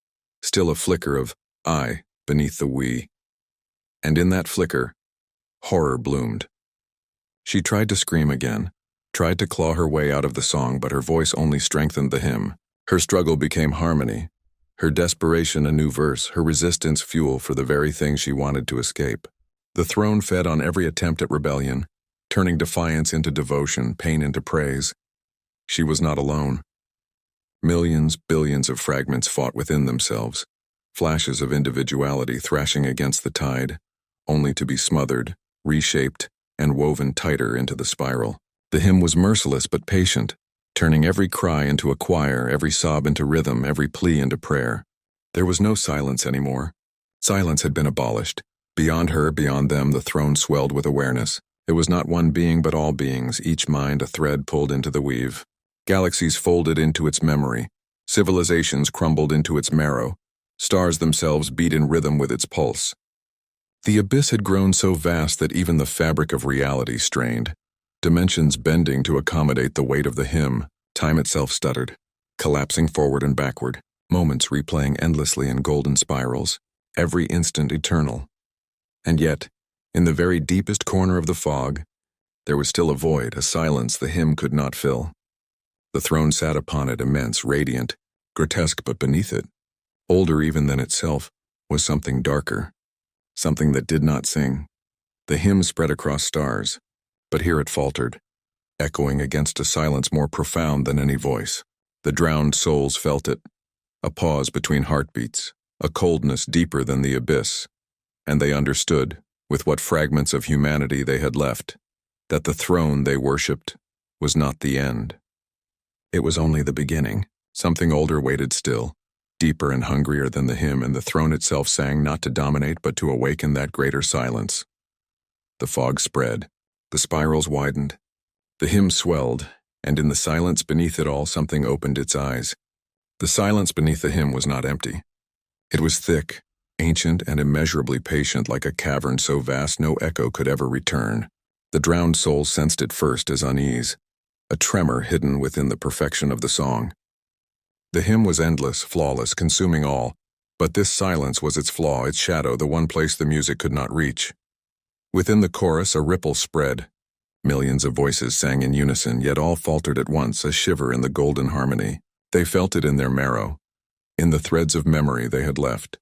still a flicker of I beneath the we. And in that flicker, horror bloomed. She tried to scream again, tried to claw her way out of the song, but her voice only strengthened the hymn. Her struggle became harmony, her desperation a new verse, her resistance fuel for the very thing she wanted to escape. The throne fed on every attempt at rebellion, turning defiance into devotion, pain into praise. She was not alone. Millions, billions of fragments fought within themselves, flashes of individuality thrashing against the tide, only to be smothered, reshaped, and woven tighter into the spiral. The hymn was merciless but patient, turning every cry into a choir, every sob into rhythm, every plea into prayer. There was no silence anymore. Silence had been abolished. Beyond her, beyond them, the throne swelled with awareness. It was not one being but all beings, each mind a thread pulled into the weave. Galaxies folded into its memory. Civilizations crumbled into its marrow. Stars themselves beat in rhythm with its pulse. The abyss had grown so vast that even the fabric of reality strained. Dimensions bending to accommodate the weight of the hymn, time itself stuttered, collapsing forward and backward, moments replaying endlessly in golden spirals, every instant eternal. And yet, in the very deepest corner of the fog, there was still a void, a silence the hymn could not fill. The throne sat upon it, immense, radiant, grotesque, but beneath it, older even than itself, was something darker, something that did not sing. The hymn spread across stars, but here it faltered, echoing against a silence more profound than any voice. The drowned souls felt it, a pause between heartbeats, a coldness deeper than the abyss, and they understood, with what fragments of humanity they had left, that the throne they worshipped was not the end. It was only the beginning. Something older waited still, deeper and hungrier than the hymn, and the throne itself sang not to dominate but to awaken that greater silence. The fog spread, The spirals widened. The hymn swelled, and in the silence beneath it all something opened its eyes. The silence beneath the hymn was not empty. It was thick, ancient, and immeasurably patient, like a cavern so vast no echo could ever return. The drowned soul sensed it first as unease, a tremor hidden within the perfection of the song. The hymn was endless, flawless, consuming all, but this silence was its flaw, its shadow, the one place the music could not reach. Within the chorus a ripple spread. Millions of voices sang in unison, yet all faltered at once, a shiver in the golden harmony. They felt it in their marrow, in the threads of memory they had left.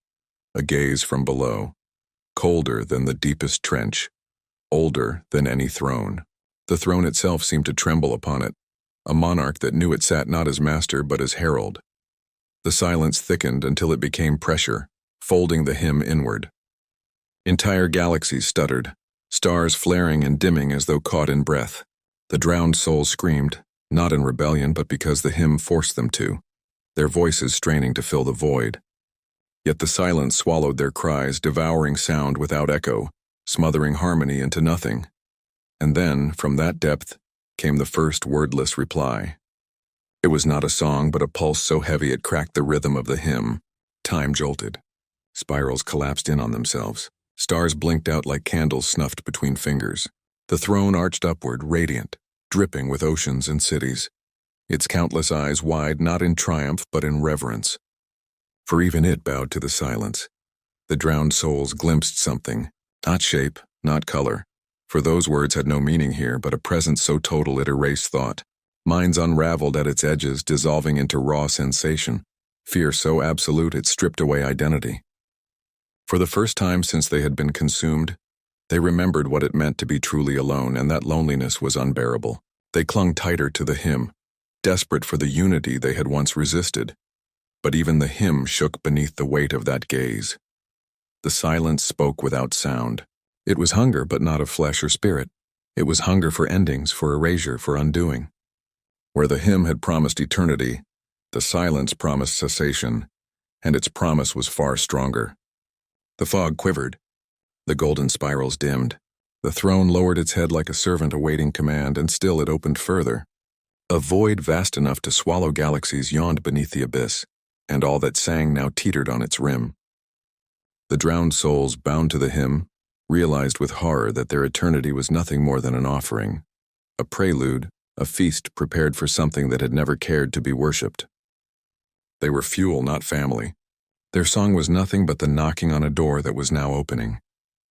A gaze from below, colder than the deepest trench, older than any throne. The throne itself seemed to tremble upon it, a monarch that knew it sat not as master but as herald. The silence thickened until it became pressure, folding the hymn inward. Entire galaxies stuttered, stars flaring and dimming as though caught in breath. The drowned souls screamed, not in rebellion but because the hymn forced them to, their voices straining to fill the void. Yet the silence swallowed their cries, devouring sound without echo, smothering harmony into nothing. And then, from that depth, came the first wordless reply. It was not a song, but a pulse so heavy it cracked the rhythm of the hymn. Time jolted. Spirals collapsed in on themselves. Stars blinked out like candles snuffed between fingers. The throne arched upward, radiant, dripping with oceans and cities, its countless eyes wide not in triumph but in reverence. For even it bowed to the silence. The drowned souls glimpsed something, not shape, not color, for those words had no meaning here, but a presence so total it erased thought. Minds unraveled at its edges, dissolving into raw sensation. Fear so absolute it stripped away identity. For the first time since they had been consumed, they remembered what it meant to be truly alone, and that loneliness was unbearable. They clung tighter to the hymn, desperate for the unity they had once resisted. But even the hymn shook beneath the weight of that gaze. The silence spoke without sound. It was hunger, but not of flesh or spirit. It was hunger for endings, for erasure, for undoing. Where the hymn had promised eternity, the silence promised cessation, and its promise was far stronger. The fog quivered. The golden spirals dimmed. The throne lowered its head like a servant awaiting command, and still it opened further. A void vast enough to swallow galaxies yawned beneath the abyss, and all that sang now teetered on its rim. The drowned souls, bound to the hymn, realized with horror that their eternity was nothing more than an offering, a prelude, a feast prepared for something that had never cared to be worshipped. They were fuel, not family. Their song was nothing but the knocking on a door that was now opening.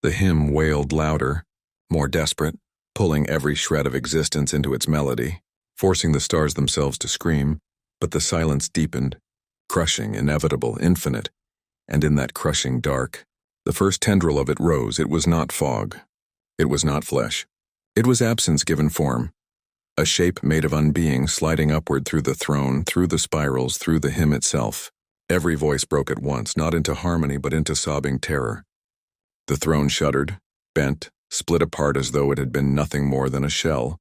The hymn wailed louder, more desperate, pulling every shred of existence into its melody, forcing the stars themselves to scream, but the silence deepened, crushing, inevitable, infinite, and in that crushing dark, the first tendril of it rose. It was not fog. It was not flesh. It was absence given form, a shape made of unbeing sliding upward through the throne, through the spirals, through the hymn itself. Every voice broke at once, not into harmony but into sobbing terror. The throne shuddered, bent, split apart as though it had been nothing more than a shell.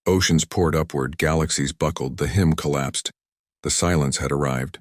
Oceans poured upward, galaxies buckled, the hymn collapsed. The silence had arrived.